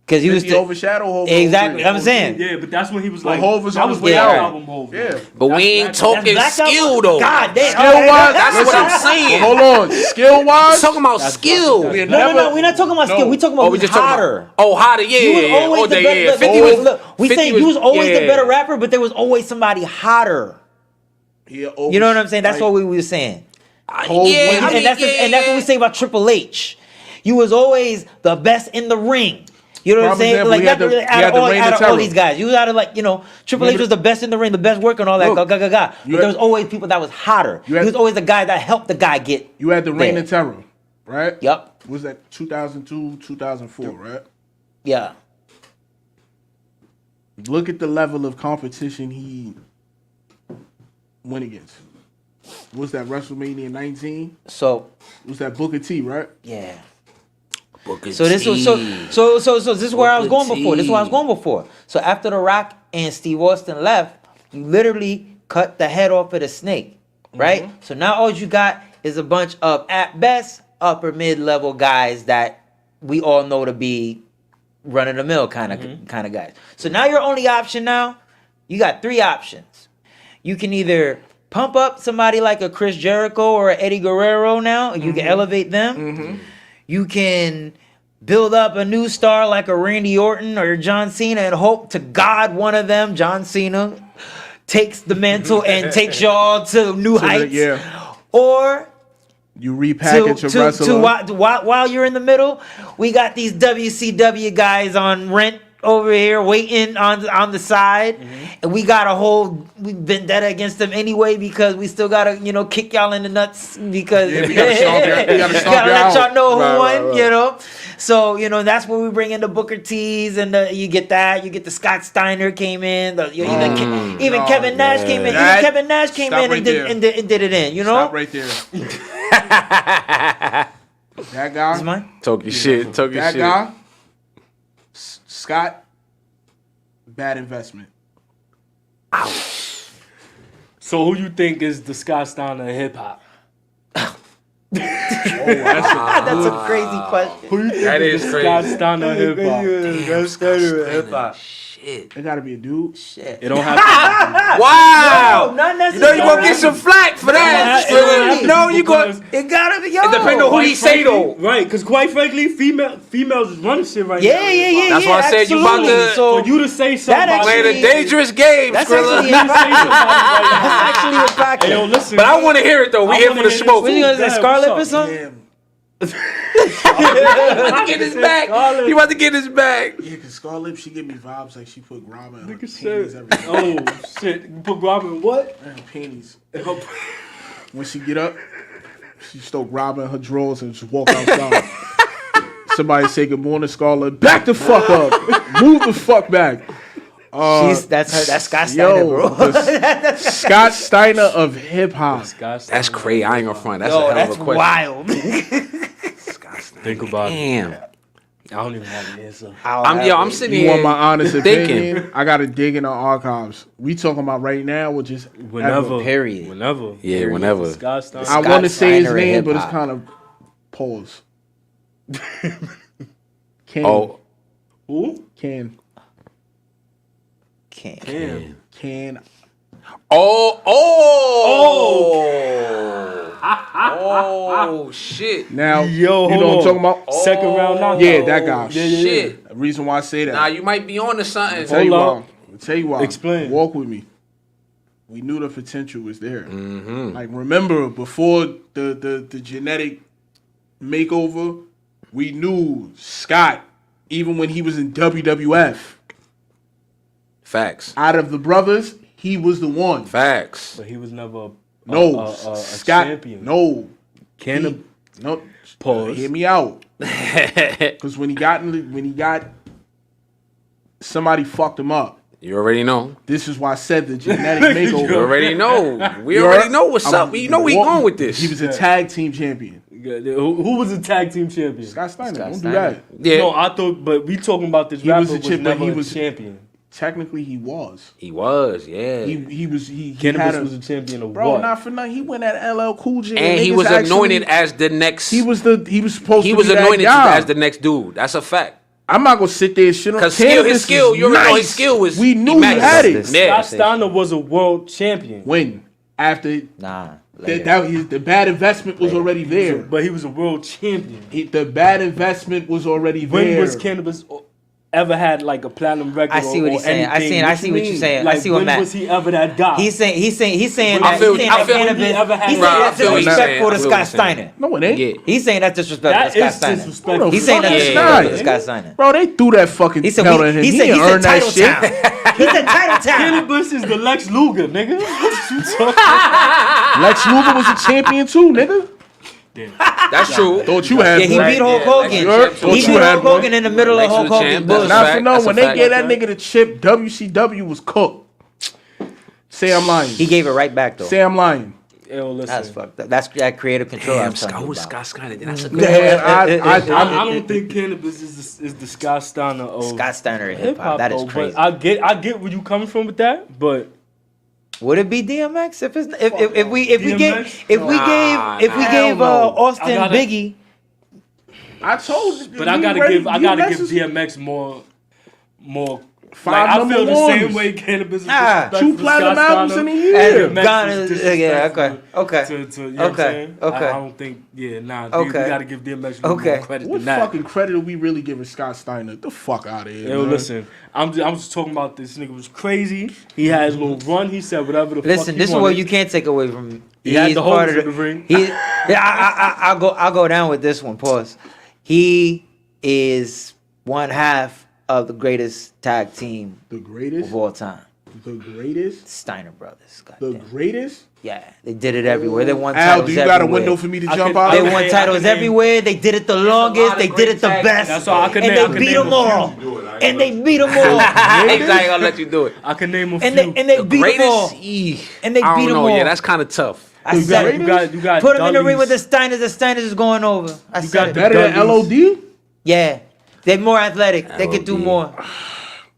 Cause he was 50 overshadow Hove. exactly. I'm saying. Yeah, but that's when he was Well, like, Hov was that on was his way the out. album Hov. Yeah. But we ain't That's talking Black skill Album? though. God damn. Skill wise, That's what I'm saying. Hold on. Skill wise, Talking about skill. we No. We're not talking about skill. No. We talking Oh, about we who's just talking hotter. about. Oh, hotter. Yeah, You was yeah. always Oh, the yeah, better. yeah. 50 was. look, we 50 saying you was always the yeah. better rapper, but there was always somebody hotter. You know what I'm saying? That's what we were saying. Hov Yeah, wins. I mean, And that's what we say about Triple H. You was always the best in the ring. You know what I'm Prime saying? example, Like he had not the- really he had the Reign of out of all Terror. these guys. You was out of like, Triple H Remember- was the best in the ring, the best worker and all that. Look, But you there had- was always people that was hotter. You had- He was always the guy that helped the guy get. You had the Reign there. of Terror, right? Yup. Was that 2002, 2004, right? Yeah. Look at the level of competition he went against. Was that WrestleMania 19? So Was that Booker T, right? yeah. Booker So this was T. so this is where I was Booker going before. This is where I was T. going before. So after The Rock and Steve Austin left, you literally cut the head off of the snake, right? Mm-hmm. So now all you got is a bunch of at best upper mid level guys that we all know to be run of the mill kind of guys. So now your only option now, you got three options. You can either pump up somebody like a Chris Jericho or a Eddie Guerrero now, and you can elevate them. You can build up a new star like a Randy Orton or John Cena and hope to God one of them, John Cena, takes the mantle and takes y'all to new heights. Yeah. Or You repackage a wrestler. while you're in the middle, we got these WCW guys on rent over here waiting on the side, and we got a whole vendetta against them anyway because we still gotta kick y'all in the nuts because Yeah, we gotta stomp y'all- we gotta stomp gotta y'all let y'all out. know who Right, won. right. So that's where we bring in the Booker T's and you get the Scott Steiner came in, even Kevin Nash came in. That- Even Kevin Nash came stop in right and did, there. and did it in. Stop right there. That guy. Is mine? Talking shit. Talking That shit. guy. Scott. Bad investment. So who you think is the Scott Steiner of hip hop? That's a crazy question. Who you think That is is the Scott crazy. Steiner of hip hop? Shit. It gotta be a dude. Shit. It don't have to. Wow. No, not You know necessarily. you gonna get some flack for that. It don't have to No, be you gonna. because- It gotta be yo. It depends on who he say though. Right, because quite frankly, females is running shit right Yeah, now. yeah. That's why I said you about absolutely. to- So For you to say something, actually- Playing a dangerous game, that's Skrilla. actually that's actually a fact. Hey, yo, listen. But I want to hear it though. We I here wanna for the hear smoke. What you this. gonna say, Damn, Scarlet or what's up? something? Damn. He about to get his back. He about to get his back. Yeah, cause Scarlett, she give me vibes like she put grabber in her Nigga panties said, every day. oh shit, you put Robin what? In her panties. When she get up, she start grabbing her drawers and just walk outside. Somebody say good morning, Scarlett. Back the fuck up. Move the fuck back. That's her. That's Scott Steiner, bro. the Scott Steiner of hip hop. That's crazy. I ain't gonna front. That's a Yo, hell that's of a question. wild. Think about it. Damn. I don't even have the answer. I'm sitting You here. want my honest thinking. opinion? I gotta dig in the archives. We talking about right now or just Whenever. ever? Period. Whenever. Yeah, whenever. Scott Steiner. I want to say his Steiner of name, but it's hip-hop. kind of pause. Can Oh, Who? can Can't. Damn. can oh shit. now? Yo, you know hold what I'm on. talking about? Second round knockout. Yeah, that guy. Shit. The reason why I say that. Nah, you might be on to something. Tell you Hold why. I'll tell you why. Explain. Walk with me. We knew the potential was there. Like remember before the genetic makeover, we knew Scott, even when he was in WWF, Facts. out of the brothers, he was the one. Facts. But he was never No, a Scott. champion. No, Can he, no. Pause. Hear me out. Because when he got somebody fucked him up. You already know. This is why I said the genetic makeover. You already know. We already know what's up. You know we going with this. He was a tag team champion. Who was a tag team champion? Scott Steiner. Don't Steiner. do that. Yeah. No, I thought, but we talking about this He rapper was was, a chip, but never he a was champion. Technically, he was. He was, yeah. He Cannabis had was a champion of bro, what? not for nothing. He went at LL Cool J, and he niggas was anointed actually- as the next. He was supposed He to was be anointed that guy. as the next dude. That's a fact. I'm not gonna sit there and shit on Because Cannabis his skill, is you already know his nice. skill was. We knew he immaculate. had it. Yeah. Scott Steiner was a world champion, When after Nah. the bad investment was already there. but he was a world champion. The bad investment was already there. When was Cannabis ever had like a platinum record? I see what or he's saying. anything? I see what you're saying. Like, I see what when Matt. was he ever that guy? He's saying I that. feel- He's saying I that feel- cannabis. he ever had- He's saying Right, I that's feel what he's saying. disrespectful to I feel what Scott he's saying. Steiner. No, it ain't. Yeah. He's saying that's disrespectful that to Scott is Steiner. disrespectful. He's saying that's Yeah, disrespectful yeah, to yeah. Scott Steiner. Bro, they threw that fucking He said belt at him. he He said didn't he earn said that title shit. town. He said title town. Cannabis is the Lex Luger, nigga. What you talking Lex Luger was a champion too, nigga. That's true. Thought you had Yeah, he one. beat Hulk Yeah, Hogan. Lex was champ. He Thought beat you had Hulk Hogan one. in the middle of Lex was Hulk the Hogan's champ. bullshit. That's Not for no. That's a When they fact. gave that nigga the chip, WCW was cooked. Say I'm lying. He gave it right back though. Say I'm lying. Yo, listen. That's fucked up. That's that creative control. Damn, I'm telling Scott you was about. Scott Steiner. That's a good Man, I I don't think Cannabis is the Scott Steiner of Scott Steiner in hip hip hop. hop. That is though, crazy. but I get where you coming from with that, but Would it be DMX if it's if we DMX? gave Hell no. Austin I gotta- Biggie? I told you. but I gotta give DMX more. Five Like, I number feel the ones. same way Cannabis is Ah, disrespectful two to platinum Scott albums Steiner, in a year. DMX Ghana- is yeah, disrespectful okay. To, you know what I'm Okay, saying? okay. I don't think, nah, we Okay. gotta give DMX Okay. more credit What than that. fucking credit are we really giving Scott Steiner? The fuck out of here. Yo, man. listen, I'm just talking about this nigga was crazy. He had his little run. He said whatever the fuck Listen, he this is wanted. what you can't take away from him. He had He's the part holes of in the ring. I'll go down with this one. Pause. He is one half of the greatest tag team The greatest. of all time. The greatest. Steiner brothers. The Goddamn. greatest. Yeah, they did it everywhere. They won Al, titles do you got a everywhere. window for me to I jump could- out? They I of? won can titles name- everywhere. They did it the longest. They did it the best. That's all I can and name. I they can beat name them a all. And they beat them all. Exactly, I'll let you do it. I can name a few. And they beat them all. And they I beat don't them know. all. Yeah, that's kind of tough. I You said got- it. you got Put him in the ring with the Dudleys. Steiners. The Steiners is going over. I said got it. Better than Dudleys. LOD? Yeah, they're more athletic. They could do LOD. more.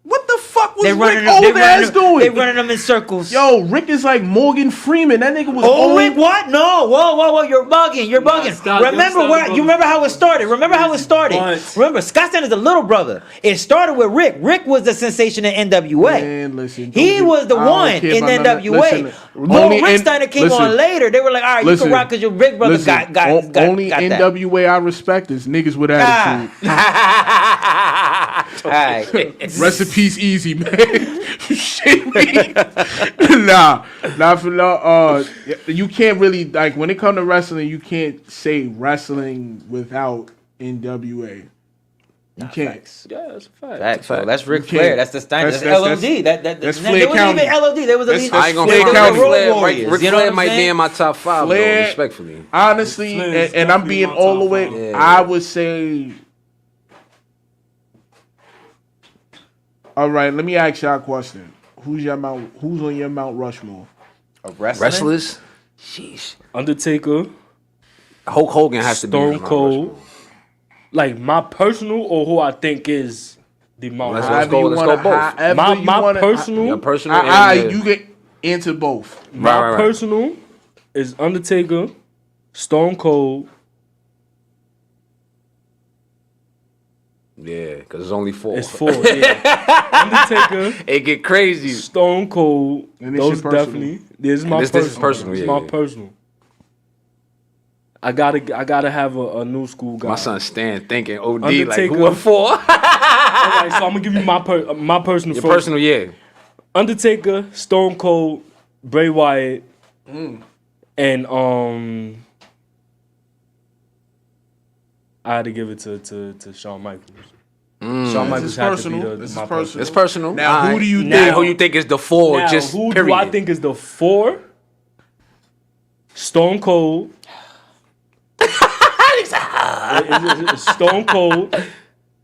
What the fuck was They Rick running old them. ass doing? They running them in circles. Yo, Rick is like Morgan Freeman. That nigga was Oh, old. Rick, what? No, whoa! You're bugging. You're bugging. stop, Remember stop, where? brother. You remember how it started? Remember how it started? What? Remember, Scott Steiner's the little brother. It started with Rick. Rick was the sensation in NWA. Man, listen. He don't was the I don't one care in about none of that. NWA. Listen, Well, only Rick in- Steiner came listen, on later. They were like, all right, listen, you can rock because your Rick brother listen, got only that. NWA I respect is niggas with attitude. All right. Rest in peace, Easy, man. You shit me. Nah, not for no. You can't really like when it comes to wrestling. You can't say wrestling without NWA. You can't. Facts. Yeah, that's a fact. Facts. So that's Ric You Flair. can't. That's the Steiner. That's, That's- LOD. that's There Flair wasn't County. even LOD. There was at That's- least that's I ain't gonna Flair front. County. Ric Flair, Road Warriors, Ric you know Flair what I'm might be saying? in my top 5, Flair- though, respectfully. Honestly, Flair is and I'm definitely being my all the top way. five. Yeah. I would say. All right, let me ask y'all a question. Who's on your Mount Rushmore? Of wrestling? Wrestlers? Sheesh. Undertaker, Hulk Hogan has to be Stone on my Cold. Like my personal or who I think is the Mount Let's Rushmore. go. However you Let's wanna- go both. however My you wanna- personal, Your personal. and you get into both. my right. personal is Undertaker, Stone Cold. yeah, because it's only 4. It's 4. Yeah. Undertaker, It get crazy. Stone Cold. And this Those your personal. definitely. This is my this personal. is personal, It's yeah, my yeah. personal. I gotta have a new school guy. My son Stan thinking OD Undertaker. like who went 4? All right, so I'm gonna give you my personal. Your first. personal, yeah. Undertaker, Stone Cold, Bray Wyatt, and I had to give it to Shawn Michaels. Shawn Michaels is had personal. to be This is my personal. It's personal. Now, All who right. do you Now, think- who you think is the 4? Now, just who period. do I think is the 4? Stone Cold. It's Stone Cold,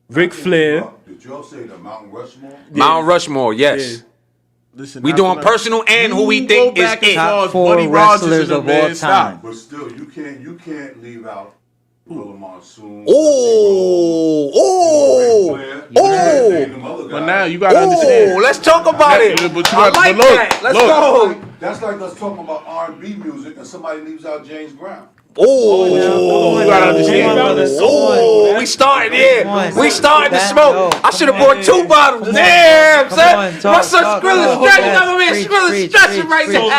Ric Flair, Did y'all say the Mount Rushmore? Mount Rushmore, yes. Listen, We doing personal and who we think is it. Top 4 wrestlers of all time. But still, you can't leave out Willa Monsoon. Oh. But now you gotta understand. Oh, let's talk about it. But I like that. Let's go. That's like us talking about R&B music and somebody leaves out James Brown. Oh, you gotta understand. Oh, we started here. We started to smoke. I should have bought 2 bottles. Damn, son. My son Skrilla stretching. My man Skrilla stretching right now.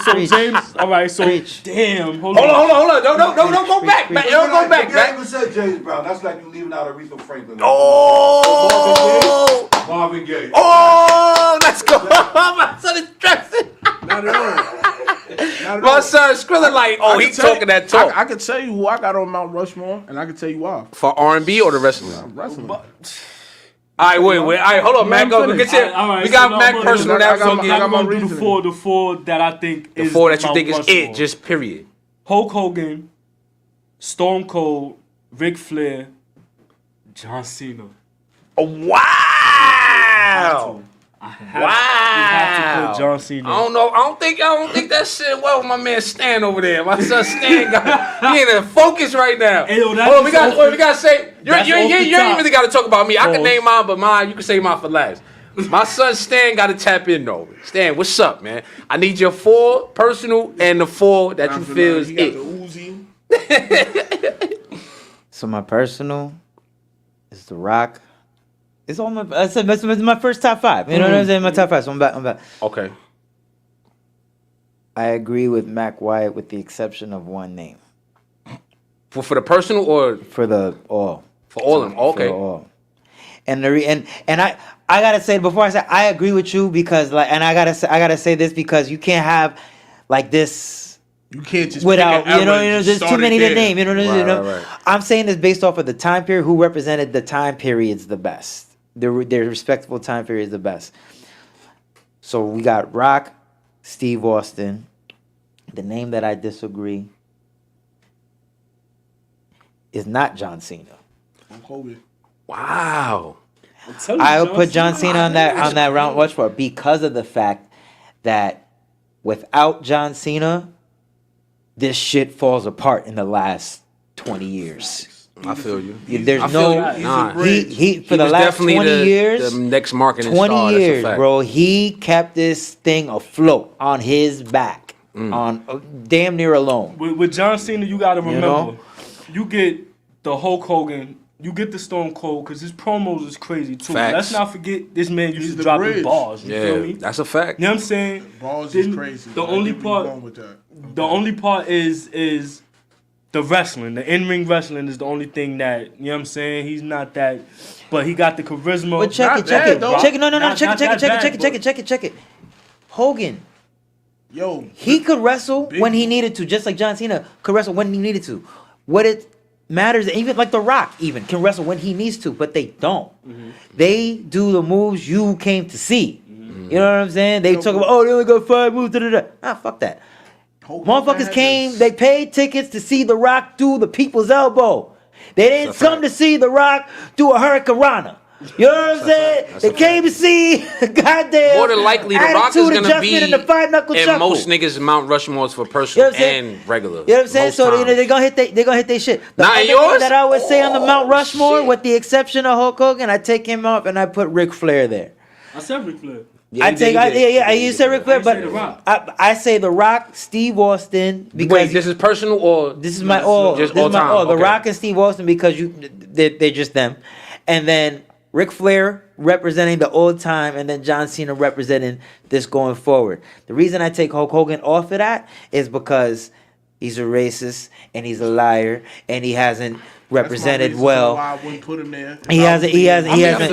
So James, all right, so damn. Hold on. Don't go back. Don't go back. You even said James Brown. That's like you leaving out Aretha Franklin. Oh. Marvin Gaye. Oh, let's go. My son is stressing. Not at all. My son Skrilla like, he talking that talk. I can tell you who I got on Mount Rushmore, and I can tell you why. For R&B or the wrestling? Wrestling. All right, wait. All right, hold on, Mac. Go get your. We got Mac personal now. So I'm gonna do the four that I think is the 4 that you think is Rushmore. it. Just period. Hulk Hogan, Stone Cold, Ric Flair, John Cena. Oh, wow. You have to put John Cena. I don't know. I don't think that shit well with my man Stan over there. My son Stan he ain't in focus right now. Hey, yo, we gotta say you ain't really gotta talk about me. I can Pause. name mine, but mine you can say mine for last. My son Stan gotta tap in though. Stan, what's up, man? I need your 4 personal and the 4 that you feel is it. So my personal is The Rock. It's all my. I said it's my first top 5. You know what I'm saying? My top 5. So I'm back. Okay. I agree with Mac Wyatt with the exception of one name. For the personal or For the all. for all of them? Okay. For all. And I gotta say before I say I agree with you because like and I gotta say this because you can't have like this. You can't just without pick an era and there's start too it many there. to name. You know what I mean? Right. I'm saying this based off of the time period. Who represented the time periods the best? Their respectable time periods the best. So we got Rock, Steve Austin. The name that I disagree is not John Cena. Wow. I would put John Cena on that round watch for because of the fact that without John Cena, this shit falls apart in the last 20 years. I feel you. There's he for the last 20 years, the next marketing 20 star, years, that's a fact. bro. He kept this thing afloat on his back, on damn near alone. With John Cena, you gotta remember, know? you get the Hulk Hogan, you get the Stone Cold, because his promos is crazy too. Facts. Let's not forget this man used He's to the drop bridge. his bars. You feel me? That's a fact. You know what I'm saying? Balls Then is crazy. The I only get where you part, going with that. the only part is the wrestling. The in-ring wrestling is the only thing that, you know what I'm saying? He's not that, but he got the charisma. But check it. Check it. Hogan. Yo, He could wrestle when he needed to, just like John Cena could wrestle when he needed to. What it matters, even like The Rock even can wrestle when he needs to, but they don't. They do the moves you came to see. You know what I'm saying? They talk about, they only got 5 moves. Fuck that. Motherfuckers came, they paid tickets to see The Rock do the people's elbow. They didn't come to see The Rock do a Hurricane Rana. You know what I'm saying? They came to see goddamn. More than likely, The Rock is gonna be in the 5-knuckle and chuckle. most niggas Mount Rushmore's for You know personal what I'm saying? and regular. You know what I'm saying? Most So times. they're gonna hit their shit. The Not other in thing yours? that I would say on the Mount Rushmore, with the exception of Hulk Hogan, I take him off and I put Ric Flair there. I said Ric Flair. You said Ric Flair, I but say The Rock. I say The Rock, Steve Austin. Because Wait, this is personal or this is my all. Just This all is my time. all. The Okay. Rock and Steve Austin because they're just them, and then Ric Flair representing the old time, and then John Cena representing this going forward. The reason I take Hulk Hogan off of that is because he's a racist and he's a liar and he hasn't represented well. Why I wouldn't put him there. He hasn't. feel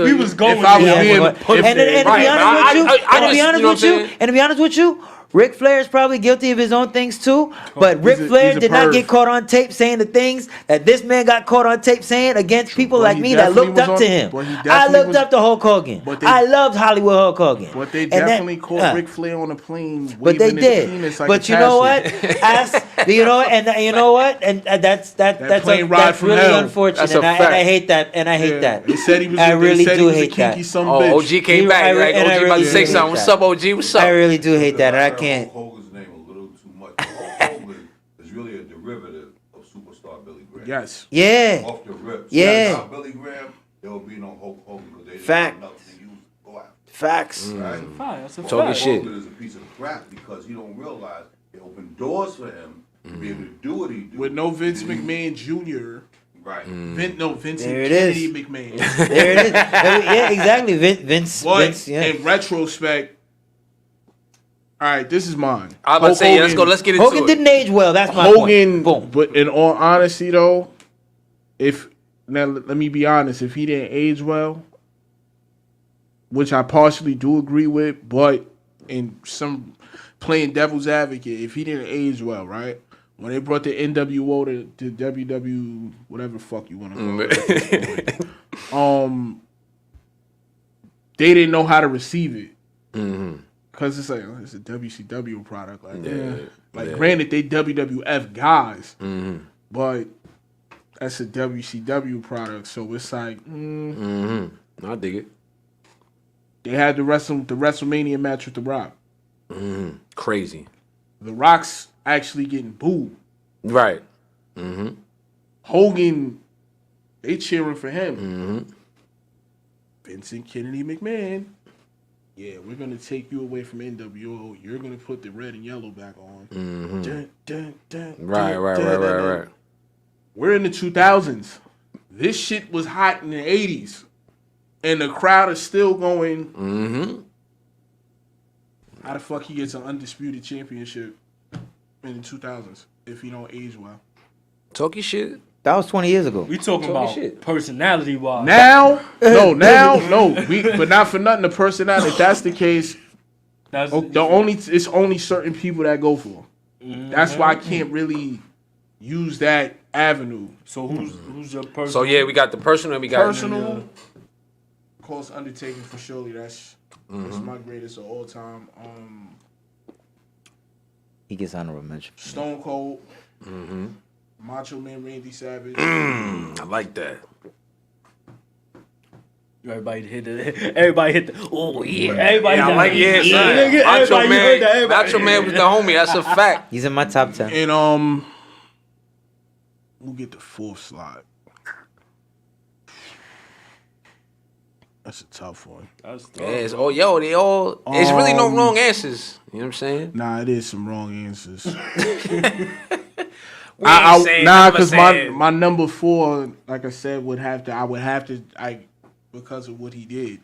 We you. was going If I was there. being And put to be honest with you, I just- you know what I'm saying? and to be honest with you, Ric Flair is probably guilty of his own things too, but Ric He's a- Flair he's a did not perv. get caught on tape saying the things that this man got caught on tape saying against people But like he me that definitely looked was up on- to him. but he I definitely looked was- up to Hulk Hogan. But they- I loved Hollywood Hulk Hogan. But they And that- definitely caught Ric Flair on a plane. But they waving his did. penis like But a you know what? tassel. You know what? And that's plane ride that's from really hell. unfortunate. That's a And I fact. hate that. And I hate that. They said he was. I really they said do he was hate a kinky that. son Oh, bitch. OG came back. Like, and I OG about to really say do something. hate What's that. up, OG? What's up? I really do hate that, and I heard can't. Hulk Hogan's name a little too much. Hulk Hogan is really a derivative of superstar Billy Graham. Yes. Yeah. Off the rip. Yeah. Without Billy Graham, there would be no Hulk Hogan because they didn't Fact. have nothing to use to go after. Facts. Right? That's a Talking fact. shit. Hogan is a piece of crap because he don't realize it opened doors for him to be able to do what he do. With no Vince McMahon Jr. Right. Vincent There it Kennedy is. McMahon. There it is. Yeah, exactly. Vince. But Vince. Yeah. in retrospect, all right, this is mine. I was about to say, yeah, let's go. Let's get into Hogan it. didn't age well. That's my Hogan, point. Boom. but in all honesty, though, let me be honest, if he didn't age well, which I partially do agree with, but in some playing devil's advocate, if he didn't age well, right? When they brought the NWO to WW, whatever the fuck you want to call it, they didn't know how to receive it. Cause it's like it's a WCW product, like granted they WWF guys, but that's a WCW product, so it's like I dig it. they had the WrestleMania match with The Rock. Crazy. The Rock's actually getting booed. Right. Hogan, they cheering for him. Vincent Kennedy McMahon. Yeah, we're gonna take you away from NWO. You're gonna put the red and yellow back on. Dun, dun, dun, Right. dun, dun, dun, dun. We're in the 2000s. This shit was hot in the 80s, and the crowd is still going. How the fuck he gets an undisputed championship in the 2000s if he don't age well? Talk your shit. That was 20 years ago. We talking about shit. personality wise. No. But not for nothing. The personality. If that's the case, That's it's only certain people that go for. That's why I can't really use that avenue. So who's your person? So yeah, we got the personal and we got Personal. Of course, Undertaker for surely. That's my greatest of all time. He gets honorable mention. Stone Cold. Macho Man Randy Savage. I like that. Everybody hit the. Everybody hit the. Oh yeah. Everybody. Yeah, I hit like the- son. nigga, Macho everybody Man. heard that, everybody- Macho Man was the homie. That's a fact. He's in my top 10. And we'll get the fourth slot. That's a tough one. That's tough. Yeah, it's it's really no wrong answers. You know what I'm saying? Nah, it is some wrong answers. We ain't saying nothing but because saying- my number 4, like I said, I would have to because of what he did.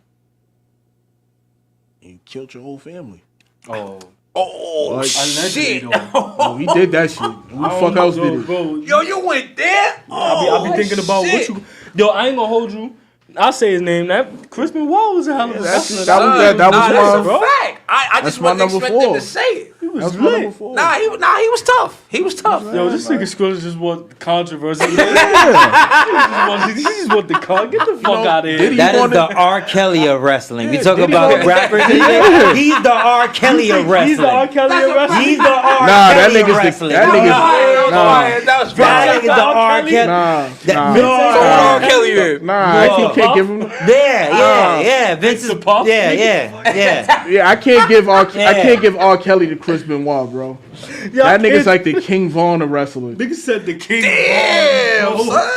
He killed your whole family. Oh. Oh Like, shit! Allegedly, though. Oh, he did that shit. Who the fuck else did it? Bro, Yo, you went there? I be thinking about what you. Yo, I ain't gonna hold you. I'll say his name. That Chris Benoit was a hell of a wrestler. that was Nah, my- that's a fact. I That's just my wasn't number expecting 4. to say it. He was That was my lit. number 4. Nah, he was tough. He was tough. Yo, this nigga Skrilla just want controversy. He just want the con. Get the fuck out of here. did he That is wanted- the R. Kelly of wrestling. We talk did he about wanted- rappers. And shit. He's the R. Kelly of wrestling. He's the R. Kelly of wrestling. He's the R. Nah, that Kelly of nigga's wrestling. that nigga's That was That fine. nigga's the R. Kelly. nah. So what R. Kelly is? Nah, I can't give him. Yeah. Vince is Puff? Yeah, I can't give R. Kelly to Chris Benoit, bro. That nigga's like the King Vaughn of wrestling. Nigga said the king. Damn, son.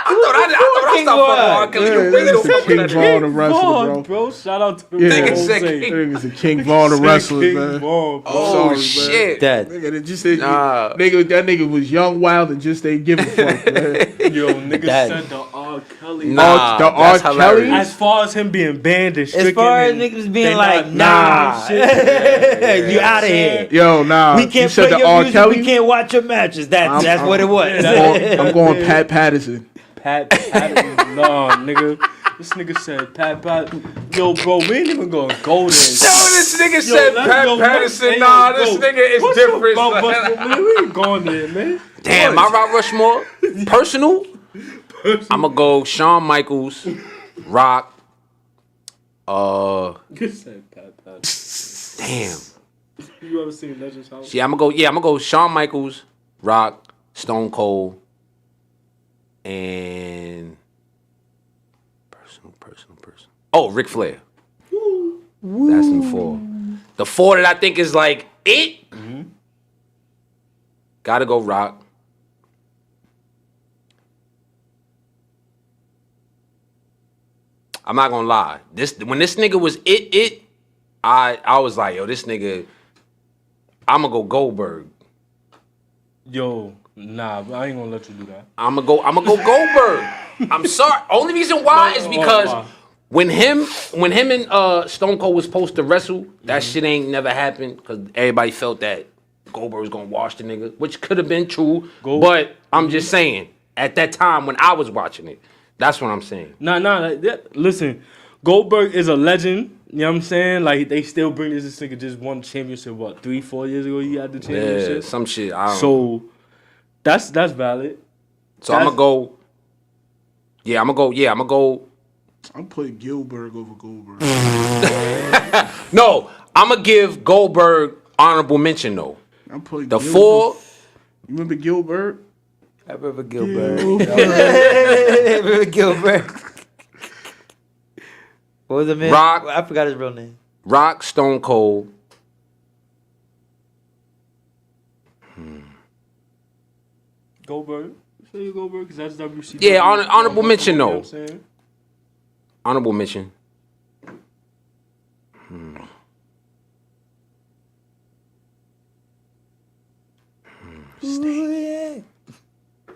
I thought I stopped fucking R. Kelly. Yeah, You bring it that's the over King to Vaughn of wrestling, Vaughn, bro. Shout out to Yeah. Nigga Jose. said That King. nigga's the King Vaughn of wrestling, King man. Vaughn, bro. Oh Sorry, shit. Dead. Nigga, it just said, Nah. that nigga was young, wild, and just ain't give a fuck, man. Yo, nigga That- said the R. Kelly. Nah, The that's R. hilarious. Kelly? As far as him being banned and As stricken, far as and niggas they being like, not nah, shit. you out of here. Yo, nah. We You can't said play the your R. music. Kelly? We can't watch your matches. That's what it was. I'm going Pat Patterson. Pat Patterson, no, nigga. This nigga said Pat. Yo, bro, we ain't even gonna go there. Yo, this nigga said Pat Patterson. Nah, this nigga is different. Man, we ain't going there, man. Damn, my Rock Rushmore, personal. I'ma go Shawn Michaels, Rock. You said Pat Patterson. Damn. You ever seen Legends House? Yeah, I'ma go Shawn Michaels, Rock, Stone Cold, and personal. Oh, Ric Flair. That's the 4. The 4 that I think is like it. Gotta go Rock. I'm not gonna lie. When this nigga was I was like, yo, this nigga, I'ma go Goldberg. Yo, nah, I ain't gonna let you do that. I'ma go Goldberg. I'm sorry. Only reason why is because when him and Stone Cold was supposed to wrestle, that shit ain't never happened because everybody felt that Goldberg was gonna wash the nigga, which could have been true. But I'm just saying, at that time when I was watching it, that's what I'm saying. Nah. Listen, Goldberg is a legend. You know what I'm saying? Like, they still bring this nigga just won the championship, 3-4 years ago he had the championship? Yeah, some shit. I don't know. So, that's valid. So I'm gonna go. Yeah, I'm gonna go. I'm putting Gilbert over Goldberg. No, I'm gonna give Goldberg honorable mention though. I'm putting The Gilbert. 4. You remember Gilbert? I remember Gilbert. I remember Gilbert. What was the man? Rock. I forgot his real name. Rock, Stone Cold. Goldberg. Say Goldberg, because that's WCW. Yeah, honorable mention You know though. what I'm saying? Honorable mention.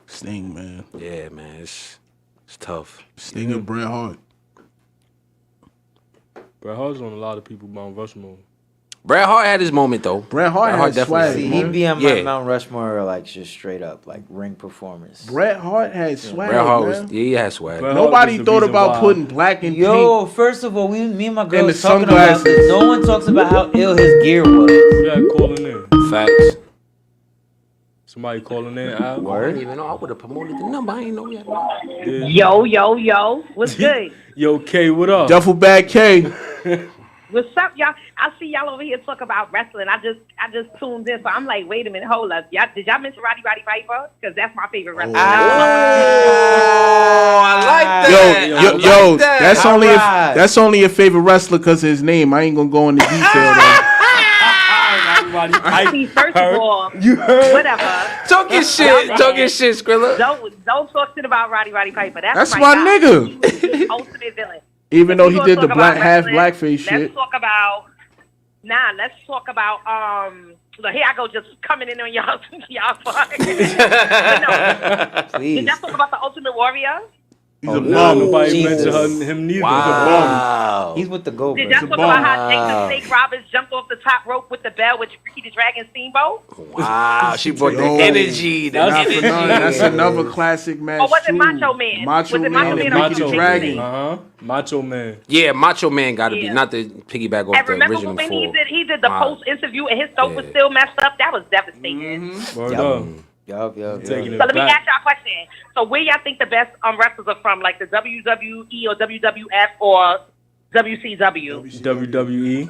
Sting, man. Yeah, man, it's tough. Sting and Bret Hart. Bret Hart's on a lot of people Mount Rushmore. Bret Hart had his moment though. Bret Hart had definitely- swag. See, man. he'd be on my Yeah. Mount Rushmore, like, just straight up, like, ring performance. Bret Hart had swag. Bret Hart man. was he had swag. Bret Hart Nobody was the thought reason about why- putting black and Yo, pink. first of all, me and my girl And was the talking about sunglasses. this. No one talks about how ill his gear was. Yeah, calling in. Facts. Somebody calling in. Al. I didn't even know. I would have promoted the number. I ain't know yet. Yo, what's good? Yo, K, what up? Duffel Bag K. What's up, y'all? I see y'all over here talk about wrestling. I just tuned in, so I'm like, wait a minute, hold up. Did y'all mention Roddy Piper? Because that's my favorite wrestler. Oh, I like that. Yo, like that. that's only Alright. that's only your favorite wrestler because of his name. I ain't gonna go into detail though. See, first of all, You heard? whatever. Talking shit, Skrilla. Don't talk shit about Roddy Piper. That's my my guy. nigga. He's the ultimate villain. Even If though we he gonna did the talk about half wrestling, blackface shit. Let's talk about look, here I go just coming in on y'all part. But no. Please. Did y'all talk about the Ultimate Warrior? He's a Nah, bum. nobody Jesus. mentioned him neither. Wow. He's with the Did Goldberg. y'all talk about how Jake the Snake Roberts jumped off the top rope with the bell with Ricky the Dragon Steamboat? Wow, she brought the Yo. energy. The Not for energy. none. That's another classic match. Or was it too. Macho Man? Macho Was it Man Macho and Man or Ricky was the it Dragon. Macho Man. Yeah, Macho Man got to be Yeah. not to piggyback off And the remember original when four. he did the Wow. post interview and his throat was Yeah. still messed up? That was devastating. Word Yup. up. Yup. Taking it So let me back. ask y'all a question. So where y'all think the best wrestlers are from, like the WWE or WWF or WCW? WWE.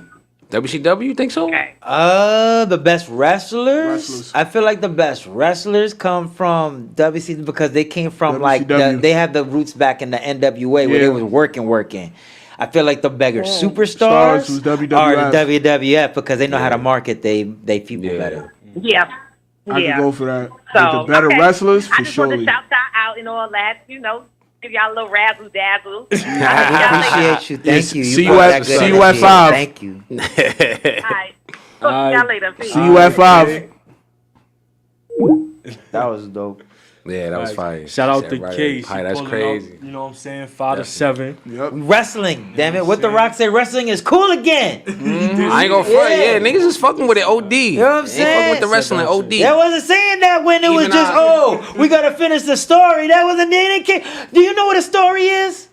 WCW, you think so? Okay. The best wrestlers? Wrestlers. I feel like the best wrestlers come from WCW because they came from WCW. they have the roots back in the NWA where they Yeah. was working. I feel like the bigger Stars superstars was are WWF. the WWF because they know how to market they people Yeah. better. Yeah. I Yeah. could go for that. So, With the better okay. wrestlers, I for just want sure. to shout y'all out and all that, give y'all a little razzle dazzle. I appreciate you. Thank you. see brought you at- that good see you at energy. 5. Thank you. All right. Talk to y'all later. Peace. See you at 5. That was dope. Yeah, that was fire. Shout out She to said, right, K. right, that's She pulling crazy. Up, you know what I'm saying? 5 to 7. Yep. Wrestling, damn it. What the Rock say? Wrestling is cool again. I ain't gonna front. Yeah, niggas is fucking with it. OD. You know what I'm They saying? ain't fucking with the wrestling. OD. They wasn't saying that when it was Even just, we gotta finish the story. That wasn't they didn't care. Do you know what a story is?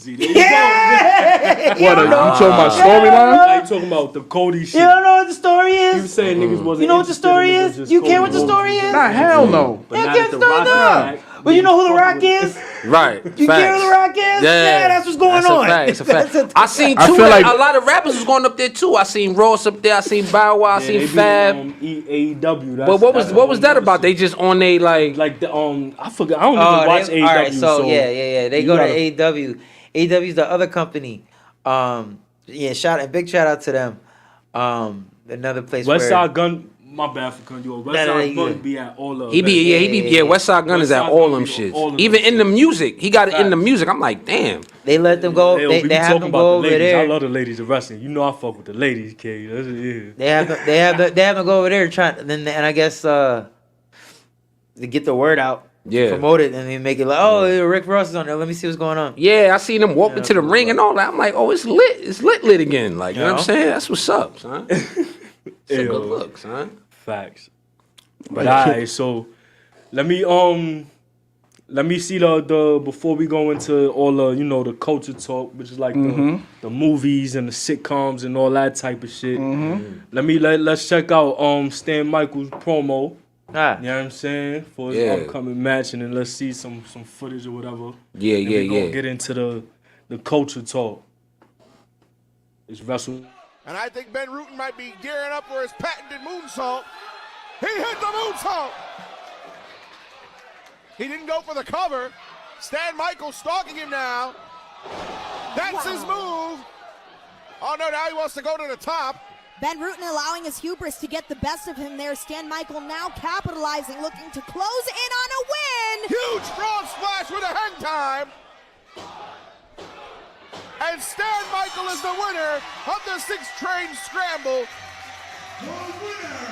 See, there you go. What? You talking about storyline? Like, you talking about the Cody shit. You don't know what the story is? You were saying niggas wasn't. You know what the interested story in it, is? just You care what Cody the story is? Nah, hell no. But You now care that the what the Rock story is is? back, Well, you know who the Rock is? Right. You care who the Rock is? Yeah, that's what's going on. It's a fact. I seen I too. feel like- A lot of rappers was going up there too. I seen Ross up there. I seen Bow Wow. I Yeah, seen they Fab. be AEW. But what was that about? They just on they like. Like the I forgot. I don't even watch AEW. All right, so yeah. They you go to gotta- AEW. AEW's the other company. Big shout out to them. Another place West where Side Gun. My bad for cutting you off. West Side you Gun good. be at all of He be West Side Gun is at West Side all Gun them be shits. all of them Even in the shits. music, he got it in the Facts. music. I'm like, damn. they let them go. Yo, They we be have talking them about go the over ladies. there. I love the ladies of wrestling. You know I fuck with the ladies, K. That's it. Yeah. They have them go over there and I guess to get the word out, Yeah. promote it, and then make it like, oh, Rick Ross is on there. Let me see what's going on. Yeah, I seen him walk into the ring and all that. I'm like, oh, it's lit. It's lit again. Like, you know what I'm saying? That's what's up, son. It's a Yo. good look, son. Facts. But alright, so let me see the before we go into all the the culture talk, which is like the movies and the sitcoms and all that type of shit. Let's check out Stan Michaels promo. Ah. You know what I'm saying? For his upcoming match, and then let's see some footage or whatever. Yeah, and yeah, we gonna yeah. get into the culture talk. It's wrestle. And I think Ben Rutan might be gearing up for his patented moonsault. He hit the moonsault. He didn't go for the cover. Stan Michaels stalking him now. That's his move. Oh no, now he wants to go to the top. Ben Rutan allowing his hubris to get the best of him there. Stan Michael now capitalizing, looking to close in on a win. Huge frog splash with a hang time. And Stan Michael is the winner of the 6-train scramble. The winner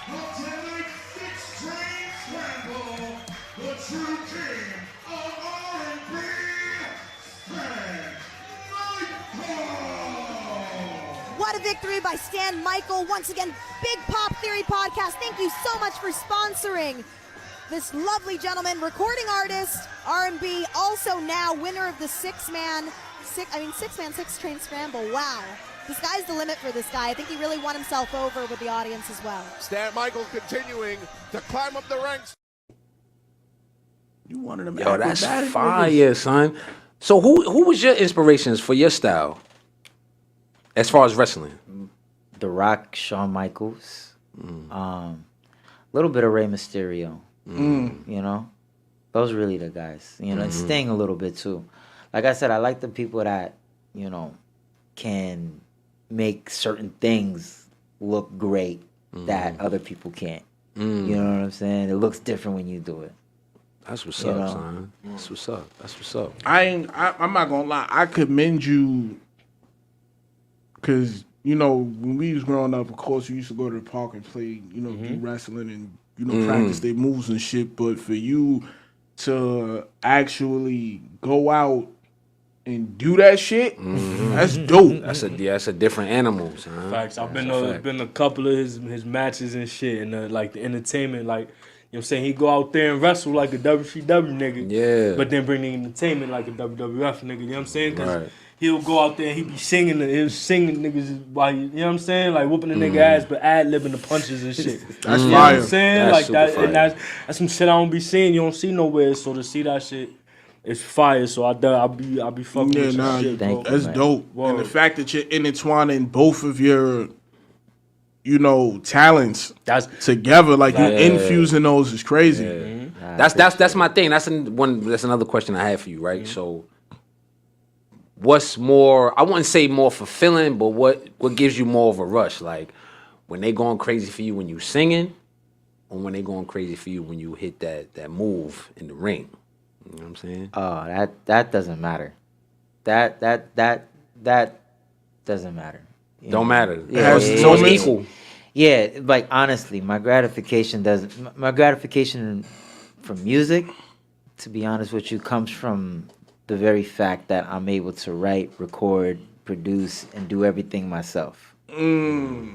of tonight's 6-train scramble, the true king of R&B, Stan Michael. What a victory by Stan Michael. Once again, Big Pop Theory Podcast. Thank you so much for sponsoring this lovely gentleman, recording artist, R&B, also now winner of the 6-train scramble. Wow. The sky's the limit for this guy. I think he really won himself over with the audience as well. Stan Michael continuing to climb up the ranks. You wanted them. Yo, that's acrobatic fire, niggas. son. So who was your inspirations for your style? As far as wrestling? The Rock, Shawn Michaels, little bit of Rey Mysterio. You know, those really the guys. You know, and Sting a little bit too. Like I said, I like the people that can make certain things look great that other people can't. You know what I'm saying? It looks different when you do it. That's what's You up, know. son. That's what's up. That's what's up. I'm not gonna lie. I commend you because when we was growing up, of course, we used to go to the park and play, do wrestling and practice their moves and shit. But for you to actually go out and do that shit, that's dope. That's a different animal, son. Facts. I've That's been a fact. been a couple of his matches and shit, and like the entertainment, like you know what I'm saying, he go out there and wrestle like a WCW nigga, Yeah. but then bring the entertainment like a WWF nigga. You know what I'm saying? 'Cause Right. he'll go out there and he be singing, niggas while you know what I'm saying, like whooping the nigga ass, but ad-libbing the punches and shit. That's You know what fire. I'm saying? That's Like super that, fire. and that's some shit I don't be seeing. You don't see nowhere, so to see that shit. It's fire, so I be fucking Yeah, with nah, your shit, bro. Thank you. that's man. dope. Word. And the fact that you're intertwining both of your, talents That's together, like you're Yeah. infusing those is crazy. That's my thing. That's another question I have for you, right? So, what's more? I wouldn't say more fulfilling, but what gives you more of a rush? Like when they going crazy for you when you singing, or when they going crazy for you when you hit that move in the ring? You know what I'm saying? Oh, that doesn't matter. That doesn't matter. You Don't know? matter. Yeah, so yeah, it's yeah. equal. Yeah, like honestly, my gratification from music, to be honest with you, comes from the very fact that I'm able to write, record, produce, and do everything myself. You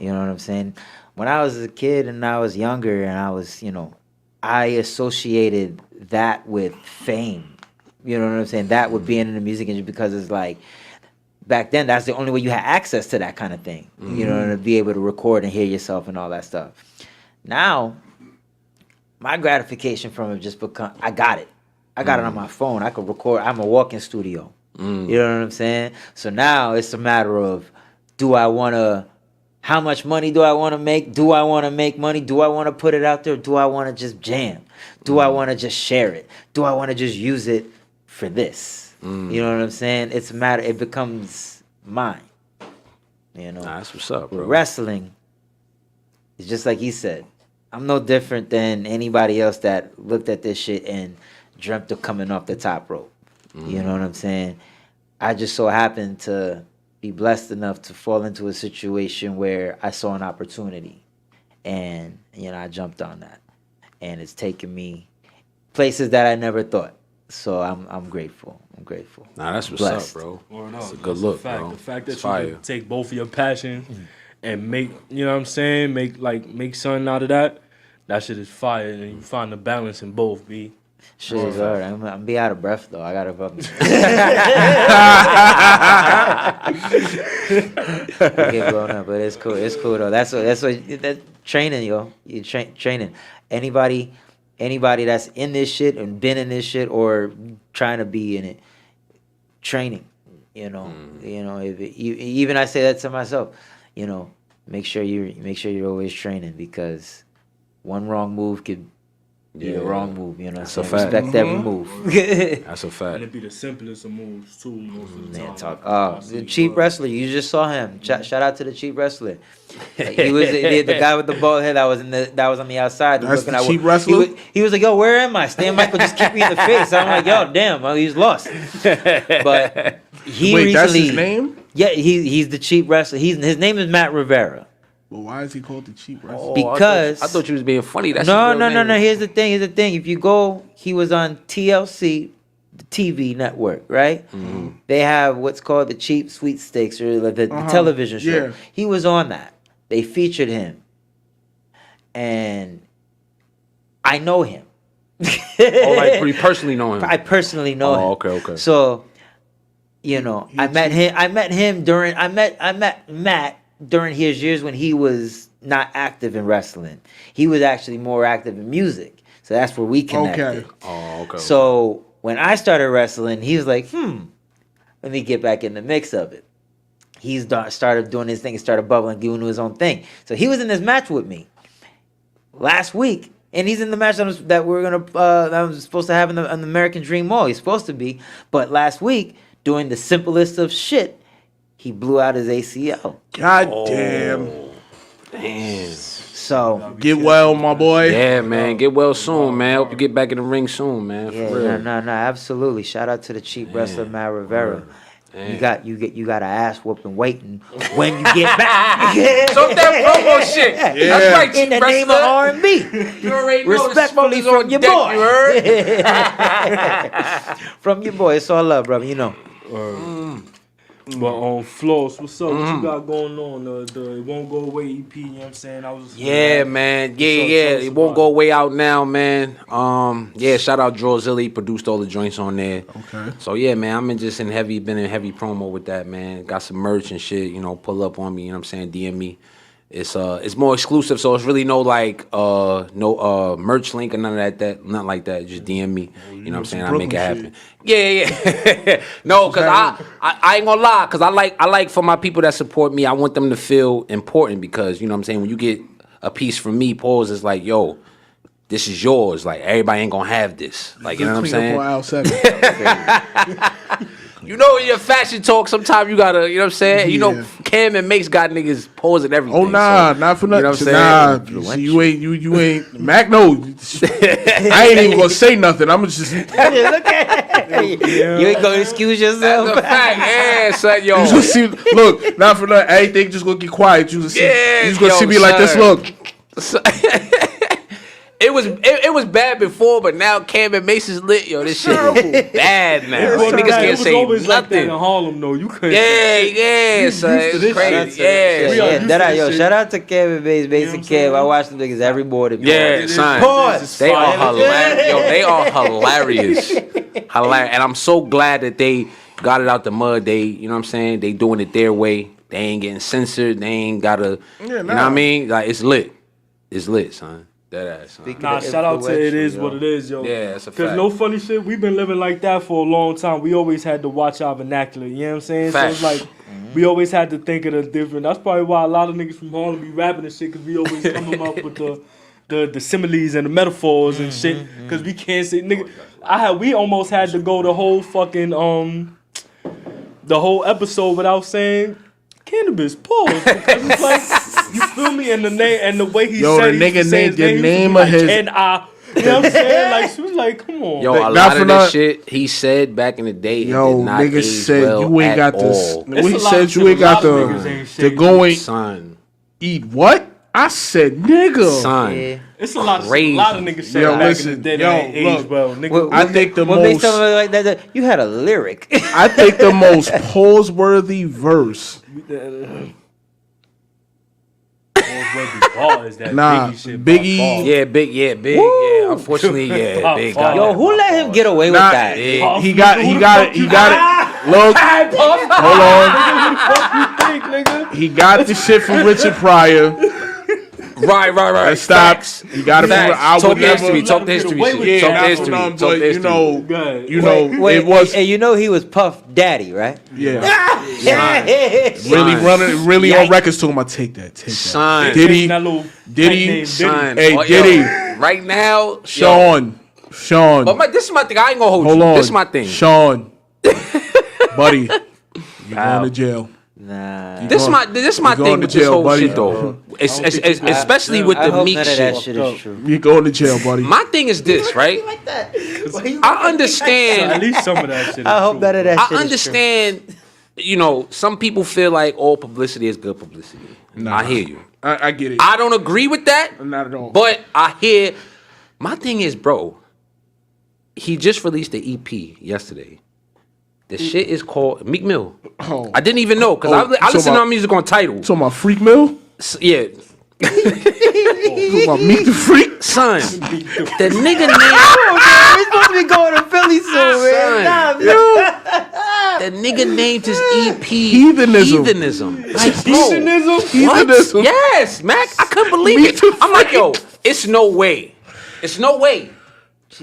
know what I'm saying? When I was a kid and I was younger and I was, I associated that with fame. You know what I'm saying? That with being in the music industry, because it's like back then that's the only way you had access to that kind of thing. You know, to be able to record and hear yourself and all that stuff. Now, my gratification from it just become I got it. I got it on my phone. I could record. I'm a walk-in studio. You know what I'm saying? So now it's a matter of, how much money do I want to make? Do I want to make money? Do I want to put it out there? Do I want to just jam? Do I want to just share it? Do I want to just use it for this? You know what I'm saying? It's a matter. It becomes mine. You know. Nah, that's what's up, bro. Wrestling is just like he said. I'm no different than anybody else that looked at this shit and dreamt of coming off the top rope. You know what I'm saying? I just so happened to be blessed enough to fall into a situation where I saw an opportunity, and I jumped on that, and it's taken me places that I never thought. So I'm grateful. I'm grateful. Nah, that's what's Blessed. up, bro. Word That's up. a good That's look, fact. bro. The fact that It's you fire. can take both of your passions and make, you know what I'm saying, make something out of that. That shit is fire, and you find the balance in both, B. Shit is hard. I'm gonna be out of breath though. I gotta fucking get blown up, but it's cool. It's cool though. That's training, yo. You training. Anybody that's in this shit and been in this shit or trying to be in it, training. Even I say that to myself. Make sure you're always training, because one wrong move could be the wrong move. That's So a fact. respect every move. That's a fact. And it be the simplest of moves too, most of the time. The cheap wrestler, you just saw him. Shout out to the cheap wrestler. He was the guy with the bald head that was on the outside. That's looking the at cheap wrestler? He was like, "Yo, where am I?" Stan Michael just kicked me in the face. I'm like, "Yo, damn, he's lost." But he Wait, recently, that's his name? Yeah, he's the cheap wrestler. His name is Matt Rivera. Well, why is he called the cheap wrestler? Because I thought you was being funny. That's no. his real name. Here's the thing. If you go, he was on TLC, the TV network, right? They have what's called the cheap sweepstakes, or the television show. Yeah. He was on that. They featured him, and I know him. Like you personally know him. I personally know him. Okay. So, I met Matt during his years when he was not active in wrestling. He was actually more active in music. So that's where we connected. Okay. So when I started wrestling, he was like, let me get back in the mix of it. He started doing his thing, started bubbling, doing his own thing. So he was in this match with me last week. And he's in the match that I was supposed to have in the American Dream Mall. He's supposed to be. But last week, doing the simplest of shit, he blew out his ACL. God damn. So get well, my boy. Yeah, man. Get well soon, man. Hope you get back in the ring soon, man. For real. No, absolutely. Shout out to the cheap wrestler Matt Rivera. You got an ass whooping waiting when you get back. So that promo shit. That's right, In the name of R&B. You already know Respectfully the smoke is from on your deck, boy. you heard? From your boy. It's all love, brother. You know. But on Floss, what's up? What you got going on? The It Won't Go Away EP, you know what I'm saying? Yeah, man. Yeah. It won't go away out now, man. Shout out Drawzilla. He produced all the joints on there. Okay. So yeah, man, been in heavy promo with that, man. Got some merch and shit, pull up on me, you know what I'm saying? DM me. It's more exclusive, so it's really no merch link or none of that, nothing like that. Just DM me, you know what I'm saying? I make it happen. Yeah. No, cause I ain't gonna lie, cause I like for my people that support me, I want them to feel important, because you know what I'm saying, when you get a piece from me, pause, it's like, yo, this is yours. Like, everybody ain't gonna have this. Like, you know what I'm saying? You know, in your fashion talk, sometimes you gotta, you know what I'm saying? Yeah. Cam and Mace got niggas pausing everything. Oh nah, so, not for nothing. You know what I'm saying? Nah, you ain't. Mac, no. I ain't even gonna say nothing. I'm just. Look at you ain't gonna excuse yourself. That's a fact. Yeah, son, yo. You just see, look, not for nothing. Everything just gonna get quiet. You just see, Yeah, you just gonna yo, see me like this. son. Look. It was bad before, but now Cam and Mace is lit. Yo, this shit is bad now. Niggas can't say always like that in nothing. Harlem, though. You couldn't. Yeah, son. used to It's this crazy. shit. Yeah. Shout out to Kevin Bass, Basic Kev. I watch them niggas every morning. Yeah, son. Pause. They are hilarious. Yo, they are hilarious. Hilarious. And I'm so glad that they got it out the mud. They, you know what I'm saying? They doing it their way. They ain't getting censored. They ain't gotta, you know what I mean? Like, it's lit. It's lit, son. That ass, son. Nah, shout out to It Is What It Is, yo. Yeah, that's a fact. Because no funny shit, we've been living like that for a long time. We always had to watch our vernacular, you know what I'm saying? Fact. So it's like, we always had to think of the different. That's probably why a lot of niggas from Harlem be rapping and shit, because we always come up with the similes and the metaphors and shit, because we can't say, nigga, we almost had to go the whole fucking, the whole episode without saying cannabis, pause, because it's like, you feel me? And the name and the way he said the nigga named the name of his. You know what I'm saying? Like, she was like, come on. Yo, a lot of this shit he said back in the day, yo, it did not nigga age said well you ain't got at this. all. He said you ain't got the go and eat what? I said nigga. Son. Yeah. It's a lot of niggas said Yo, back listen, in the day yo, that ain't aged look, well. Nigga, I think the When they most. tell me like that, you had a lyric. I think the most pause-worthy verse. is that Nah, Biggie shit. Biggie. Yeah, big. Yeah, unfortunately, yeah, big. got Yo, that. who let him get away with Nah, that? he got it. Look, hold on. He got the shit from Richard Pryor. Right. Stop. He got it from. I Talk would the history. never. Talk the history. Yeah, Talk the that's history. what I'm Talk doing. the But history. Wait, it was. and you know he was Puff Daddy, right? Yeah. Son. Really on records to him. I take that. Son. Diddy. Diddy. Son. Hey, Oh, Diddy. yo, right now, Sean. But this is my thing. I ain't gonna hold Hold you. on. This is my thing. Sean. Buddy. You going to jail. Nah. This is my you thing going with to this jail, whole buddy. shit though. Especially with I the hope Meek none of that shit. shit is true. You going to jail, buddy. My thing is this, right? I understand. At least some of that shit is I hope true. none of that shit I is true. understand. You know, some people feel like all publicity is good publicity. Nah. I hear you. I get it. I don't agree with that. Not at all. But I hear. My thing is, bro. He just released the EP yesterday. The shit is called Meek Mill. Oh. I didn't even know because I listen to our music on Tidal. So my Freak Mill? Yeah. So my Meek the Freak? Son, the nigga name. We're supposed to be going to Philly soon, man. The nigga named his EP Heathenism. Like, bro, Heathenism. what? Yes, Mac. I couldn't believe it. I'm like, yo, it's no way. It's no way.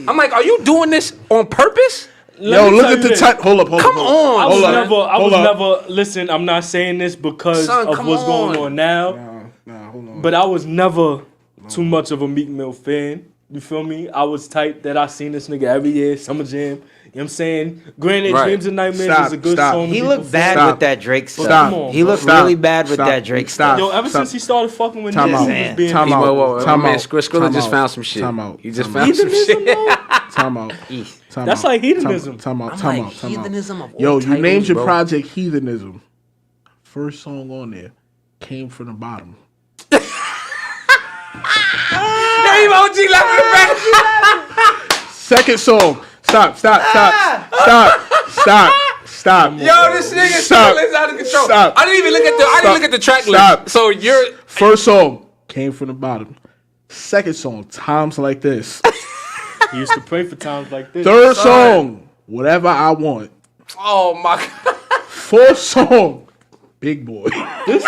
I'm like, are you doing this on purpose? Yo, look at the title. Hold up. Come on. I was Hold never. Listen, I'm not saying this because Son, of come what's going on. on now. Nah, hold on. But I was never too much of a Meek Mill fan. You feel me? I was tight that I seen this nigga every year, Summer Jam. You know what I'm saying? Granted, Right. Dreams and Nightmares Stop, is a good stop. song. He to looked people bad Stop. with that Drake stuff. Stop. Come on, He looked Stop. really bad with Stop. that Drake Stop. stuff. Yo, ever since he started fucking with Time niggas, out. he was being Time out. Whoa, Time man, out. Skrilla Time just out. found some shit. Time out. He just Time found some Heathenism, shit. though? Time out. Time That's out. like heathenism. Time out. I'm Time like, out. Time out. heathenism of all Yo, you named titles, your bro. project Heathenism. First song on there came from the bottom. Emoji laughing. Second song. Stop. Yo, this nigga Stop. is out of control. Stop. I didn't even look at the track Stop. list. So you're First song came from the bottom. Second song, Times Like This. He used to pray for times like this. Third song, Whatever I Want. oh my god. Fourth song, Big Boy. Yo,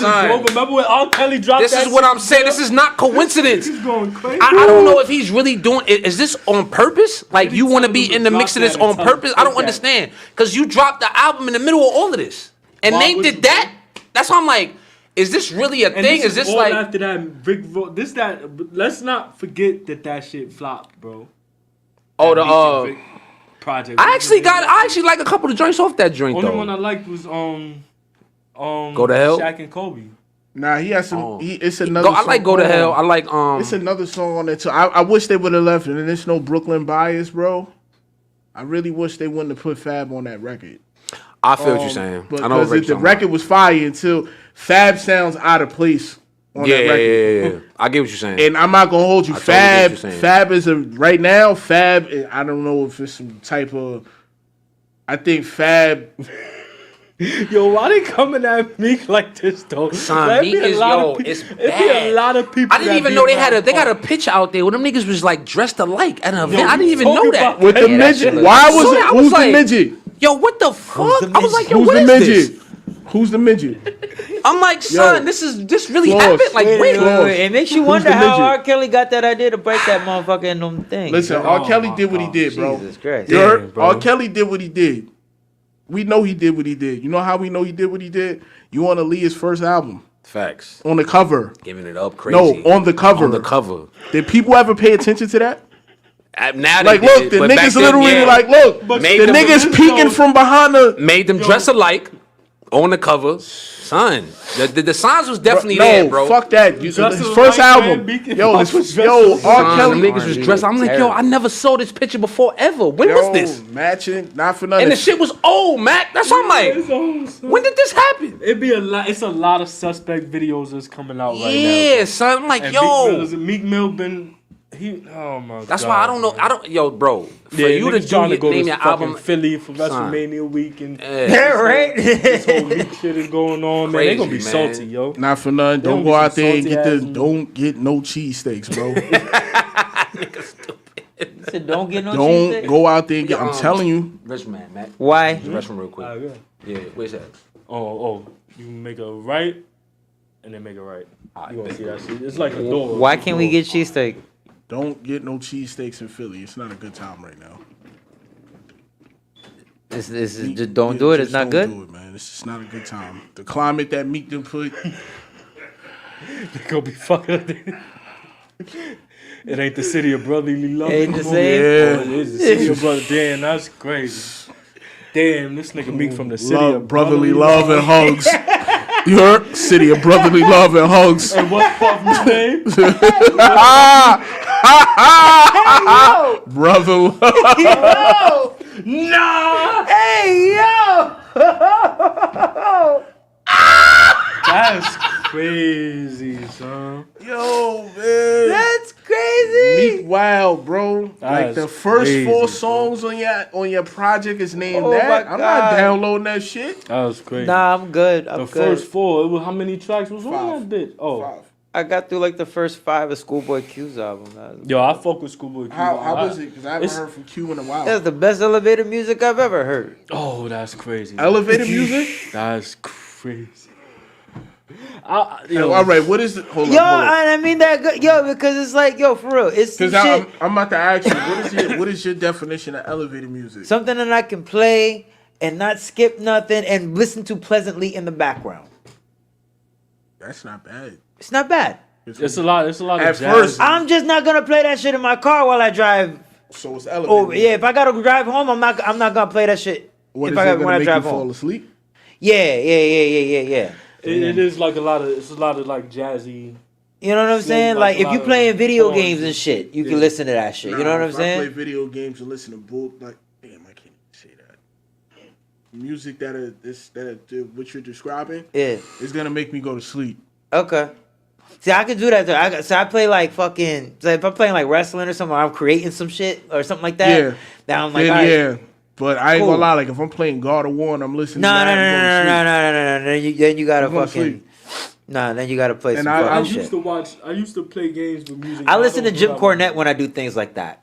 son. Remember when R. Kelly dropped This that is what shit? I'm saying. This is not coincidence. He's going crazy. I don't know if he's really doing. Is this on purpose? Like you want to be in the mix of this on purpose? I don't understand. Because you dropped the album in the middle of all of this, and Why they would did you- that. That's why I'm like, is this really a And thing? Is this all like? after that but let's not forget that shit flopped, bro. Oh, That Meek the and Vic project. I actually like a couple of joints off that joint Only though. one I liked was Go to Hell? Shaq and Kobe. Nah, he has some. Oh. It's another. I like song Go to on. Hell. I like It's another song on there too. I wish they would have left it. And it's no Brooklyn bias, bro. I really wish they wouldn't have put Fab on that record. I feel what you're saying. But I know what because the record was fire until Fab sounds out of place on Yeah, that record. yeah. I get what you're saying. And I'm not gonna hold you. I totally get Fab, what you're saying. Fab is right now. Fab, I don't know if it's some type of. I think Fab Yo, why they coming at Meek like this though? Son, Like, Meek is it's bad. be a lot of people. I didn't even know they got a picture out there where them niggas was like dressed alike at an event. I didn't even know that. With the midget. Why was it? Who's the midget? Yo, what the fuck? I was like, yo, Who's what the is midget? this? Who's the midget? I'm like, son, this really Floss. happened? Like, wait. It makes you Who's wonder the how midget? R. Kelly got that idea to break that motherfucker in them things. Listen, R. Kelly did what he did, bro. Jesus Christ. You heard? Damn, bro. R. Kelly did what he did. We know he did what he did. You know how we know he did what he did? You on Aaliyah's first album. Facts. On the cover. Giving it up crazy. No, on the cover. On the cover. Did people ever pay attention to that? Now Like, they look, did, the but back niggas then, literally yeah. were like, look, the Made them- niggas peeking from behind the... Made them dress alike on the cover. Son, the signs was definitely there, bro. Fuck that. His Dress first alike, album. man, Beacon Yo, Fox was dressed R. alike. Son, Kelly. them niggas was dressed. I'm like, yo, I never saw this picture before ever. When was this? Matching, not for nothing. And the shit was old, Mac. That's what I'm like. When did this happen? It be a lot. It's a lot of suspect videos that's coming out right now. Yeah, son. I'm like, And yo. Meek Mill been. Oh my god. That's why I don't know. Yo, bro. For Yeah, you to niggas trying to do go name to your fucking album, Philly for Son. WrestleMania week and Yeah, right? this whole Meek shit is going on, man. They gonna be Crazy, man. salty, yo. Not for nothing. They Don't gonna go be out there and some get salty-ass don't get no cheesesteaks, bro. Said, don't get no Don't cheesesteak. go out there and get. I'm telling you. Rich man, Mac. Why? The restroom real quick. Yeah, where's that? Oh, you make a right and then make a right. You gonna see that shit? It's like a door. Why can't we get cheesesteak? Don't get no cheesesteaks in Philly. It's not a good time right now. This is just don't do it. It's Just not don't good. do it, man. It's just not a good time. The climate that Meek done put. They gonna be fucking. It ain't the city of brotherly love. Ain't the no more. same? Oh, it is the city of brother. Damn, that's crazy. Damn, this nigga Meek from the city of brotherly love and hugs. You heard? City of brotherly love and hugs. And what's Puff's name? Brother love. No! Hey, yo! That's crazy, son. Yo, man. That's crazy. Meek Wild, bro. Like the That's first crazy, 4 bro. songs on your project is named Oh that. my I'm God. not downloading that shit. That was crazy. Nah, I'm good. I'm the good. first 4. It was, how many tracks was on 5. that bitch? Oh, 5. I got through like the first 5 of Schoolboy Q's album. yo, I fuck with Schoolboy Q. How was it? Because I haven't It's- heard from Q in a while. That's the best elevator music I've ever heard. Oh, that's crazy. Elevator music? That's crazy. All right, what is it? Hold Yo, on. and I mean that good. Yo, because it's like, yo, for real. It's some Because shit, I'm about to ask you, what is your definition of elevator music? something that I can play and not skip nothing and listen to pleasantly in the background. That's not bad. It's not bad. It's a lot. It's a lot At of jazz. first- I'm just not gonna play that shit in my car while I drive. So it's elevator Oh music. yeah, if I gotta drive home, I'm not gonna play that shit. What if is I it gotta, gonna when I make you drive fall home. asleep? Yeah. It is like a lot of. It's a lot of like jazzy. You know what I'm Slow, saying? like Like a if you lot playing of video chords games and and shit, you yeah. can listen to that shit. You know what I'm if I play saying? video games and listen to both, like, damn, I can't even say that. Music what you're describing, Yeah. is gonna make me go to sleep. Okay. See, I can do that though. So I play like fucking. So if I'm playing like wrestling or something, or I'm creating some shit or something like that. Yeah. Now I'm like, Then, all right. yeah. But I ain't Cool. gonna lie, like if I'm playing God of War and I'm listening No. to that, Then you gotta I'm going to fucking. Nah, then you gotta play And some I fucking I shit. used to watch. I used to play games with music. I listen to don't Jim know Cornette when I do things like that.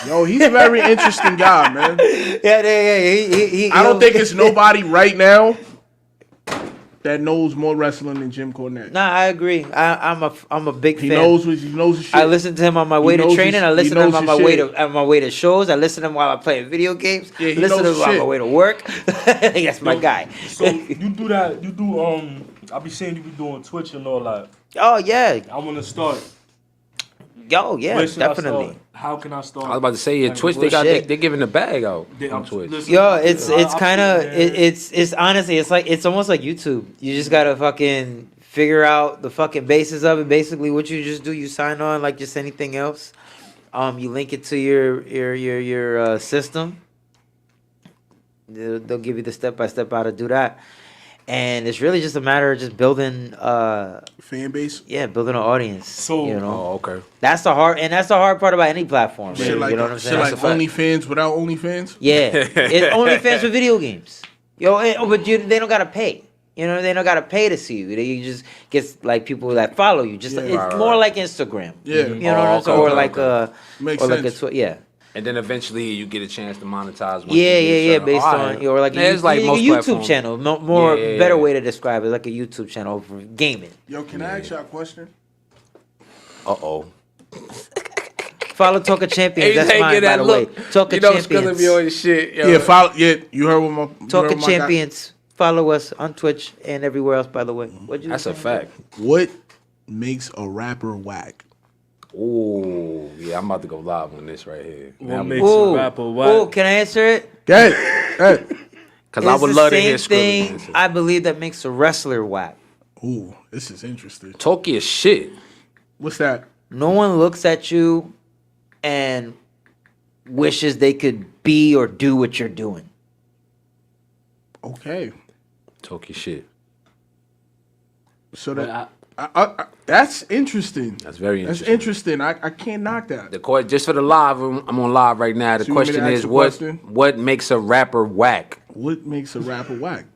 Yo, he's a very interesting guy, man. Yeah. He, I don't think it's nobody right now that knows more wrestling than Jim Cornette. Nah, I agree. I'm a big He fan. knows his shit. I listen to him on my way to knows training. his- I he listen to him knows on his my way shit. to shows. I listen to him while I'm playing video games. Yeah, he listen to knows him his on my shit. way to work. That's my guy. So you do that. You do. I be seeing you be doing Twitch and all that. Oh yeah. I want to start. Yo, yeah, Where should I definitely. start? How can I start? I was about to say, yeah, Like, Twitch, bullshit. they're giving the bag out They- on Twitch. listen, Yo, it's I- kind of yeah. it's honestly it's almost like YouTube. You just gotta fucking figure out the fucking basis of it. Basically, what you just do, you sign on like just anything else. You link it to your system. They'll give you the step by step how to do that, and it's really just a matter of just building Fan base. building an audience. So- you know, Oh, okay. that's the hard part about any platform. Shit really, like, you know what I'm shit saying? like That's a fact. OnlyFans without OnlyFans. Yeah, it's OnlyFans for video games. But they don't gotta pay. You know, they don't gotta pay to see you. You just get like people that follow you. Just it's more like Instagram. Yeah. You know what I'm saying? Or like Makes or like sense. yeah. And then eventually you get a chance to monetize. once Yeah, you get certain- based All on right. or like Yeah, it's like a most YouTube platforms. channel. More Yeah. better way to describe it, like a YouTube channel for gaming. Yo, can I ask you a question? Uh-oh. Follow Talk of Champions. That's Hey, mine, get by that the look. way. Talk You of know, Skrilla Champions. be on his shit. Yo. Yeah, follow. Yeah, you heard what my you Talk heard of my guy- Champions. Follow us on Twitch and everywhere else, by the way. What'd you That's a say? fact. What makes a rapper whack? Oh, yeah, I'm about to go live on this right here. What makes a rapper whack? Oh, can I answer it? Go ahead. Because I would love to hear It's the same Skrilla thing answer. I believe that makes a wrestler whack. Ooh, this is interesting. Talk your shit. What's that? No one looks at you and wishes they could be or do what you're doing. Okay. Talk your shit. So But that that's interesting. That's very That's interesting. interesting. I can't knock that. The question, just for the live, I'm on live right now. The So you want me to question ask is, a what question? what makes a rapper whack? What makes a rapper whack?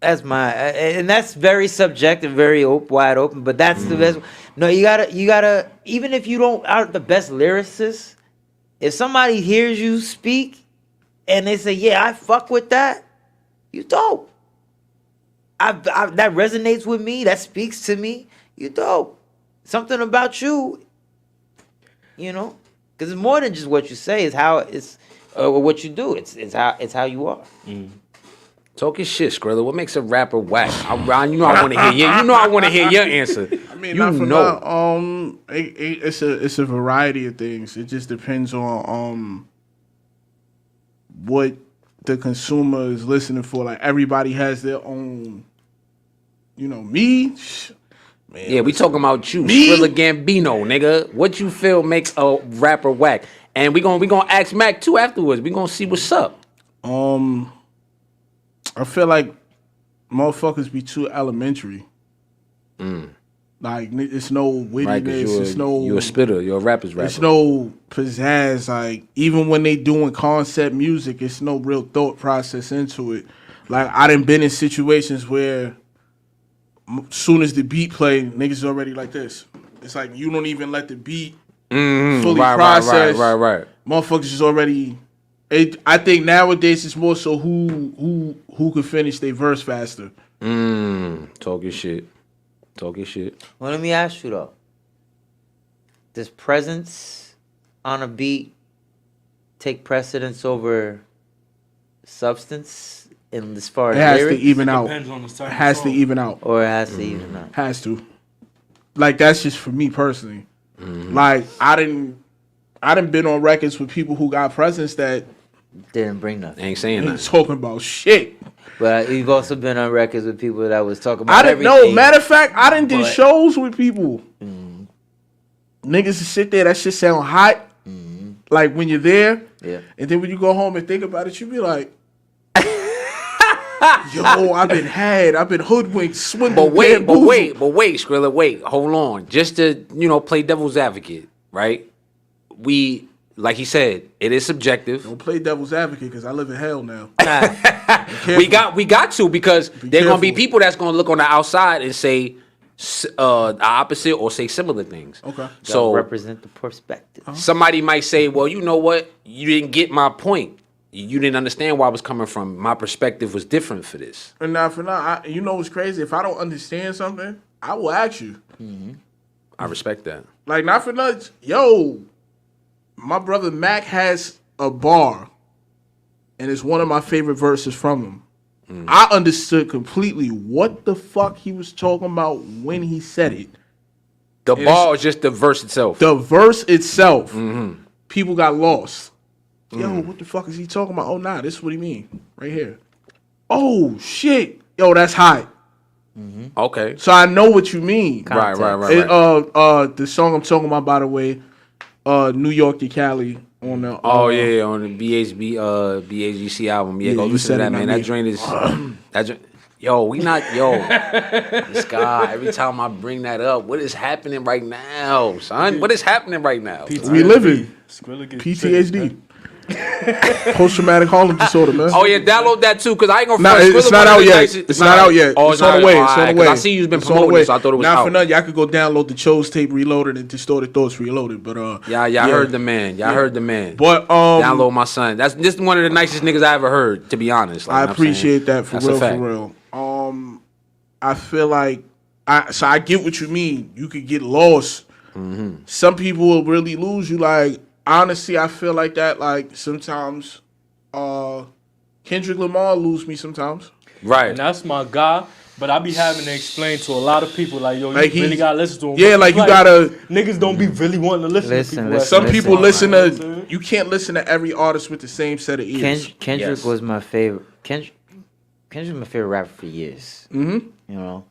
That's and that's very subjective, very wide open. But that's the best. No, you gotta. Even if you don't aren't the best lyricist, if somebody hears you speak, and they say, "Yeah, I fuck with that," you dope. That resonates with me. That speaks to me. You dope. Something about you, you know, because it's more than just what you say. It's how it's or what you do. It's how you are. Talk your shit, Skrilla. What makes a rapper whack? You know I want to hear you. You know I want to hear your answer. I mean, you not for know. now. It's a variety of things. It just depends on what the consumer is listening for. Like everybody has their own. You know me. Man, Yeah, we talking about you, Me? Skrilla Gambino, nigga. What you feel makes a rapper whack? And we gonna ask Mac too afterwards. We gonna see what's up. I feel like motherfuckers be too elementary. Like it's no Right, wittiness. It's no. you a spitter. You're a rapper's rapper. It's no pizzazz. Like even when they doing concept music, it's no real thought process into it. Like I done been in situations where, soon as the beat play, niggas already like this. It's like you don't even let the beat fully process. Right. Motherfuckers is already. I think nowadays it's more so who can finish their verse faster. Talk your shit. Talk your shit. Well, let me ask you though. Does presence on a beat take precedence over substance in as far as It has lyrics? to even out. Depends on the It type of has to song. even out. Or it has to even out? Has to. Like that's just for me personally. Like I didn't been on records with people who got presence that Didn't bring nothing. Ain't saying ain't that. talking about shit. But you've also been on records with people that was talking about I didn't everything. know. Matter of fact, I didn't do But- shows with people. Niggas to sit there, that shit sound hot. Like when you're there, Yeah. and then when you go home and think about it, you be like, "Yo, I've been hoodwinked, swindled, But wait, bamboozled." Skrilla, wait, hold on. Just to, play devil's advocate, right? We, like he said, it is subjective. Don't play devil's advocate because I live in hell now. We got to because there gonna be careful. people that's gonna look on the outside and say the opposite or say similar things. Okay. So represent the perspective. somebody might say, well, you know what? You didn't get my point. You didn't understand where I was coming from. My perspective was different for this. And now for now, you know what's crazy? If I don't understand something, I will ask you. I respect that. Like not for nothing. Yo, my brother Mac has a bar, and it's one of my favorite verses from him. I understood completely what the fuck he was talking about when he said it. The It's- bar is just the verse itself. The verse itself, people got lost. Yo, what the fuck is he talking about? Oh, nah, this is what he mean. Right here. Oh, shit. Yo, that's hot. Okay. So I know what you mean. Right. The song I'm talking about, by the way, New York to Cali on the. Oh yeah, on the BHGC album. Yeah, Yeah, go you listen said to it, that, man. not That me. joint is that joint. Yo, we not this guy. Every time I bring that up, what is happening right now, son? What is happening right now? We living. Skrilla gets PTSD. triggered, Post-traumatic Harlem disorder, man. Oh yeah, download that too, cause I ain't gonna. Nah, front. it's Thriller not one out of the yet. nicest- It's not out yet. Oh, It's on the way. It's on the alright, way. 'cause I see you've been It's on the promoting way. it, so I thought it was Now out. for nothing, y'all could go download the Chose tape reloaded and Distorted Thoughts reloaded. But Y'all heard the man. Y'all heard the man. But download my son. That's just one of the nicest niggas I ever heard. To be honest, like, I you know what I'm saying? appreciate that for That's a real, fact. for real. I feel like I get what you mean. You could get lost. Mm-hmm. Some people will really lose you. Like honestly, I feel like that. Like sometimes, Kendrick Lamar lose me sometimes. Right. And that's my guy. But I be having to explain to a lot of people, like, yo, Like you really gotta listen to him. Yeah, like you gotta. Niggas don't be really wanting to listen to people. Some people listen to. You can't listen to every artist with the same set of ears. Kendrick was my favorite. Kendrick was my favorite rapper for years. Mm-hmm. You know.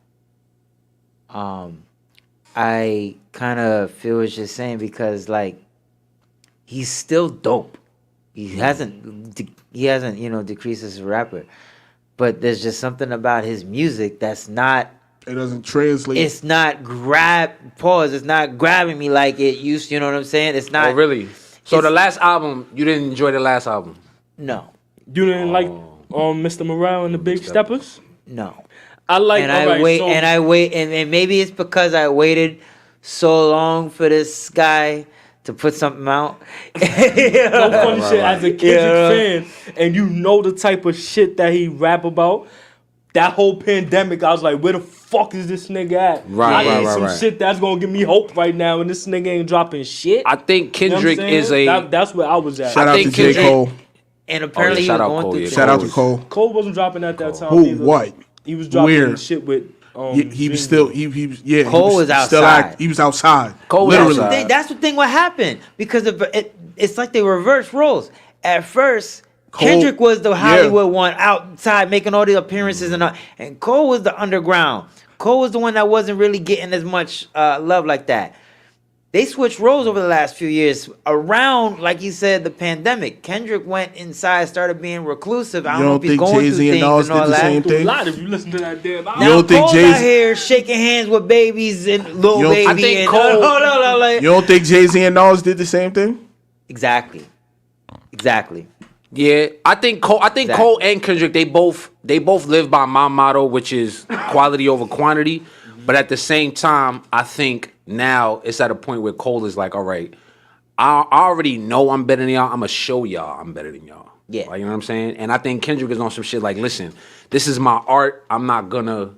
I kind of feel what you're saying because like he's still dope. He hasn't decreased as a rapper, but there's just something about his music that's not. It doesn't translate. It's not It's not grabbing me like it used. You know what I'm saying? It's not. Oh really? So the last album, you didn't enjoy the last album? No. You didn't like Mr. Morale and the Big Steppers? No. I like. And I wait, and maybe it's because I waited so long for this guy to put something out. No funny shit. As a Kendrick fan, and you know the type of shit that he rap about. That whole pandemic, I was like, where the fuck is this nigga at? I need some shit that's gonna give me hope right now, and this nigga ain't dropping shit. I think Kendrick is that's where I was at. Shout out to J. Cole. And apparently he was going through. Shout out to Cole. Cole wasn't dropping at that time. Who? Either. What? He was dropping Where? shit with. He was still. He yeah. Cole he was still outside. He was outside. Cole was literally. outside. That's the thing. What happened? Because it's like they reversed roles. At first, Kendrick was the Hollywood one outside making all the appearances and Cole was the underground. Cole was the one that wasn't really getting as much love like that. They switched roles over the last few years around, like you said, the pandemic. Kendrick went inside, started being reclusive. I don't know if he's going Jay-Z through and things Nas and all did the that. same thing? A lot if you listen to that damn album. Now You don't think Cole's Jay-Z- out here shaking hands with babies and little You don't- baby. I think and, Cole- You don't think Jay-Z and Nas did the same thing? Exactly. Yeah, I think Cole and Kendrick they both live by my motto, which is quality over quantity. But at the same time, I think now it's at a point where Cole is like, all right, I already know I'm better than y'all. I'm gonna show y'all I'm better than y'all. Yeah, like, you know what I'm saying. And I think Kendrick is on some shit like, listen, this is my art. I'm not going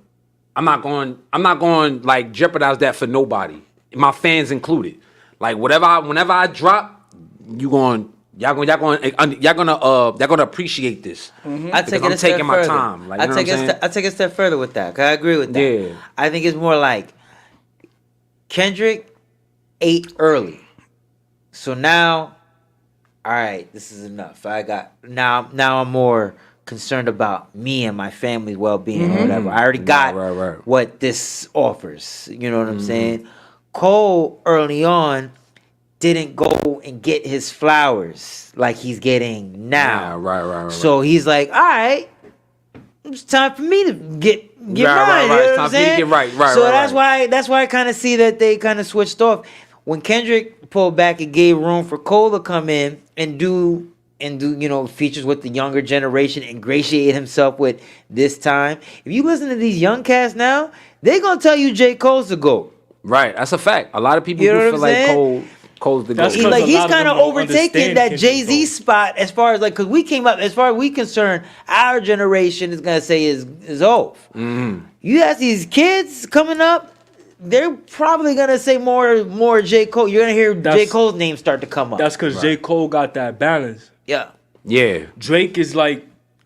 like jeopardize that for nobody, my fans included. Like whenever I drop, y'all gonna appreciate this. I take it I'm a step taking my further. time. Like, you know what I'm saying? I take a step further with that. 'Cause I agree with that. Yeah. I think it's more like Kendrick ate early, so now, all right, this is enough. Now I'm more concerned about me and my family's well-being or whatever. I already got what this offers. You know what I'm saying? Cole early on didn't go and get his flowers like he's getting now. Right. So he's like, all right, it's time for me to get mine. You know It's what time I'm for you to saying? get right. So that's why I kind of see that they kind of switched off. When Kendrick pulled back, it gave room for Cole to come in and do features with the younger generation, ingratiate himself with this time. If you listen to these young cats now, they're gonna tell you J. Cole's the GOAT. Right, that's a fact. A lot of people You know do what feel I'm like saying? Cole's the That's GOAT. He's a lot of kind them of don't overtaking understand that Kendrick, Jay-Z spot as far as like, because we came up, as far as we concerned, our generation is gonna say is off. You ask these kids coming up, they're probably gonna say more J. Cole. You're gonna hear J. Cole's name start to come up. That's because J. Cole got that balance. Yeah.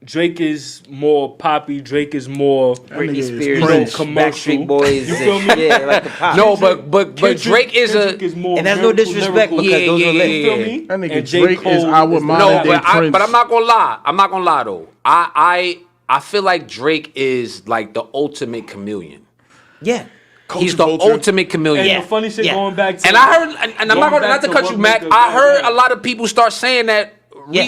Drake is more poppy. Drake is more Britney Spears, commercial. Backstreet Boys. You feel me? Yeah, like the pop. No, but Drake is and that's no disrespect because those are lit. You feel me? That nigga And J. Drake is Cole our is the- modern day Prince. but I'm not gonna lie though. I feel like Drake is like the ultimate chameleon. Yeah. He's the ultimate chameleon. And the funny shit going back to, and I heard, and I'm not to cut you, Mac. I heard a lot of people start saying that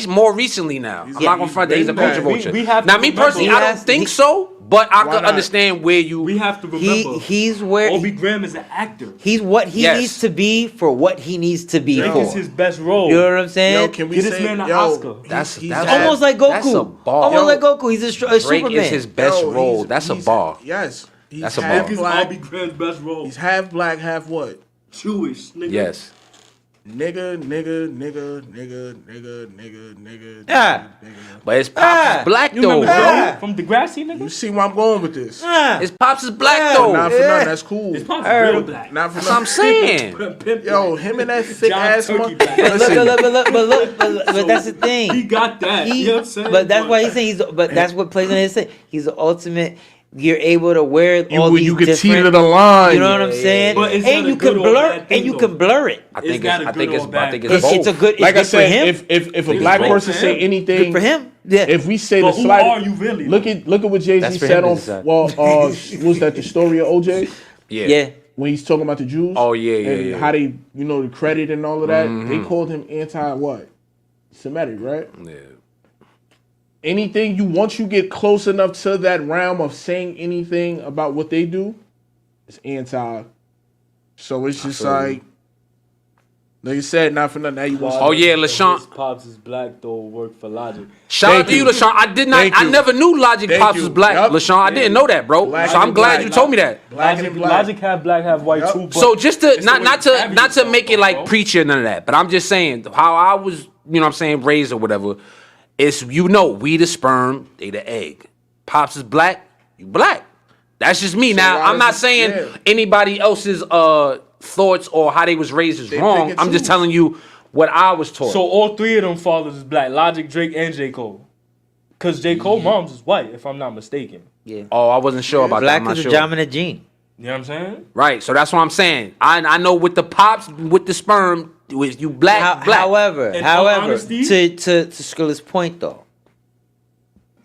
more recently now. I'm not gonna front that he's a culture vulture. we have Now, to me remember- personally, I don't think so. But I Why could not? understand where you. We have to remember. He's where Obi Graham is an actor. he's what he Yes. needs to be for what he needs to be Drake for. is his best role. You know what I'm saying? Yo, can we Get this say man an yo, Oscar. That's he's Almost like Goku. That's a bar. Almost Yo, like Goku. He's a Drake Superman. is his best Yo, role. he's- That's a he's- bar. Yes. He's That's a half bar. He's black. Obi Graham's best role. He's half black, half what? Jewish, nigga. Yes. Nigga. Ah. But his pops is black You though, remember bro. Joe from Degrassi, You nigga? see where I'm going with this? Ah. His pops is black Yeah. though. Not for nothing. That's cool. His pops is real black. Not for That's what I'm nothing. saying. Pimp Yo, black. him and that thick John ass Turkey one. black. But that's the thing. He got that. He- you know what I'm saying? but that's why he's saying but that's what plays in his thing. He's the ultimate. You're able to wear all these You can different. teeter the line. You know what I'm saying? But it's And not you a can good or blur bad thing, and you though. can blur it. I think It's not it's. a I think good it's. or I bad think thing. it's It's a both. good. Like I it's good for said, him. if a It's black both person for say him. anything, Good for him. Yeah. if we say But the who slightest, are you really? look at what Jay That's Z for said him to on. decide. Well, was that the story of OJ Yeah. when he's talking about the Jews? Oh, yeah, and yeah. how they, the credit and all of that. They called him anti what? Semitic, right? Yeah. Anything once you get close enough to that realm of saying anything about what they do, it's anti. So it's just like you said, not for nothing. Now you want. Oh yeah, His LaShawn. pops is black though. Work for Logic. Shout out Thank to you, you. LaShawn. I did not. Thank I you. never knew Logic Thank pops you. was black, Yup. LaShawn. I didn't know that, bro. Black So I'm and glad black. you told me that. Black and black. Logic have black, have white Yup. too. But So just to it's the way not to Gabby make it talk, like bro. preachy or none of that, but I'm just saying how I was, what I'm saying, raised or whatever. It's we the sperm, they the egg. Pops is black, you black. That's just me. Now why I'm not is it- saying yeah. anybody else's thoughts or how they was raised is They wrong. pick and I'm just choose. telling you what I was taught. So all three of them fathers is black. Logic, Drake, and J. Cole. Because J. Cole mom's is white, if I'm not mistaken. Yeah. oh, I wasn't sure about that. Black I'm not is a sure. dominant gene. You know what I'm saying? Right, so that's what I'm saying. I know with the pops, with the sperm, with you black. However, In all honesty- to Skrilla's point though,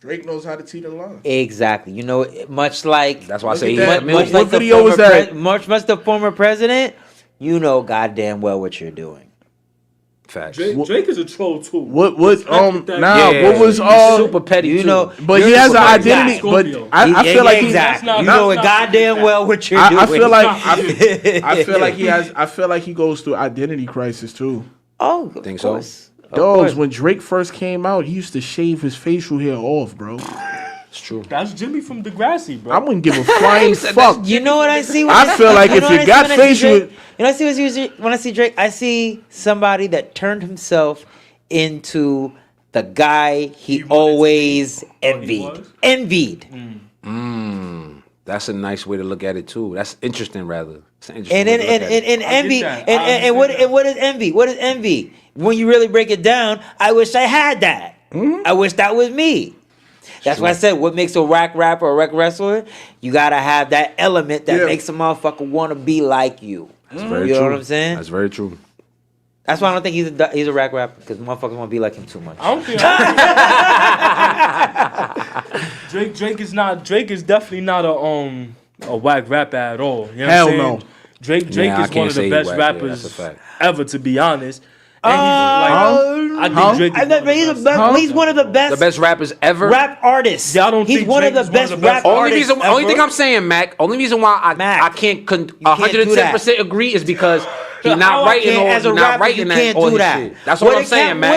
Drake knows how to teeter the line. exactly. Much like That's why I Look say at he's that. a much million. What like the video was former that? much the former president, you know goddamn well what you're doing. Facts. Drake is a troll too. What Yeah. what was He's super petty You too. know, But he you're has the an right identity. guy. But Scorpio. I feel like exactly. not- You that's know not- goddamn well what you're doing. I feel like I feel like he goes through identity crisis too. oh, of Think so? course. Of Dogs, course. when Drake first came out, he used to shave his facial hair off, bro. It's true. That's Jimmy from Degrassi, bro. I wouldn't give a flying fuck. You know what I see? When I feel like if what you I see got when I see facial- Drake? You know, when I see Drake, I see somebody that turned himself into the guy he wanted always he envied. was? Envied. That's a nice way to look at it too. That's interesting, rather. It's an interesting And way then to look at it. and I get envy that. and, I and what understand and what is envy? What is envy? When you really break it down, I wish I had that. I wish that was me. That's why I said what makes a rap rapper or rec wrestler, you gotta have that element that Yeah. makes a motherfucker wanna be like you. That's very You know true. what I'm saying? That's very true. That's why I don't think he's a rap rapper because motherfuckers wanna be like him too much. I don't think Drake is definitely not a whack rapper at all. You know Hell what I'm no. saying? Drake Yeah, I is one can't of say the he best whack. Yeah, rappers that's a fact. ever, to be honest. And I think Drake is He's one of the best The best rappers ever. rap artists. Y'all don't he's think one of Drake the is one of best the best rap artists. Only thing ever. I'm saying, Mac. Only reason why Mac, I can't can't do 110% agree is because he's How not I writing can't- all. as a He's not rapper, writing you that can't all do his that. shit. That's what I'm saying, Mac.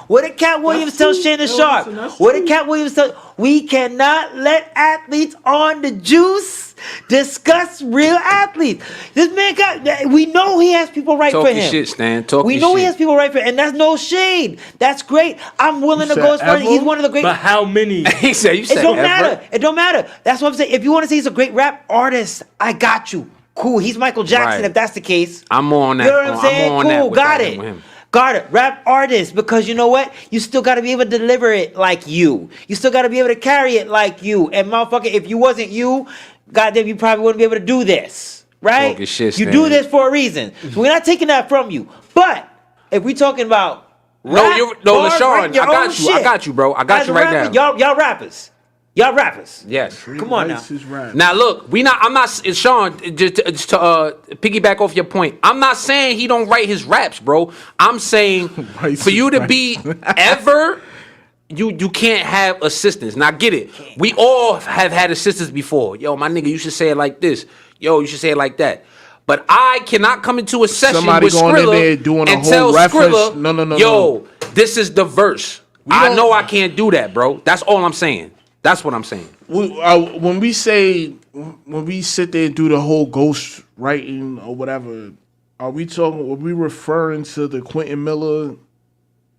What did Cat Williams tell Shannon Sharp? What did Cat Williams tell? We cannot let athletes on the juice discuss real athletes. This man we know he has people right Talk for your him. shit, Stan. Talk We your know he shit. has people right for him, and that's no shade. That's great. I'm willing to You go as said far as he's ever? one of the great. But how many? He said, "You It said don't ever." matter. It don't matter. That's what I'm saying. If you want to say he's a great rap artist, I got you. Cool. He's Michael Jackson Right. if that's the case. I'm more on that. You know what I'm saying? I'm more on that Cool. with Got that it. with him. Got it. Rap artist, because you know what? You still got to be able to deliver it like you. You still got to be able to carry it like you. And motherfucker, if you wasn't you, goddamn, you probably wouldn't be able to do this. Right? Talk your shit, You Stan. do this for a reason. So we're not taking that from you. But if we talking about rap, bars, LaShawn, write your I got own you. I shit. got you, bro. I got As you a right rapper, now. Y'all rappers. Y'all rappers. Yes. Come on now. Nice is rap. Now look, I'm not Sean. Just to piggyback off your point, I'm not saying he don't write his raps, bro. I'm saying Writes for you his to be ever you can't have assistants. Now get it. We all have had assistants before. Yo, my nigga, you should say it like this. Yo, you should say it like that. But I cannot come into a session Somebody with going in there Skrilla doing a and whole tell reference. Skrilla, No. yo, this is the verse. I don't- know I can't do that, bro. That's all I'm saying. That's what I'm saying. When we sit there and do the whole ghost writing or whatever, are we referring to the Quentin Miller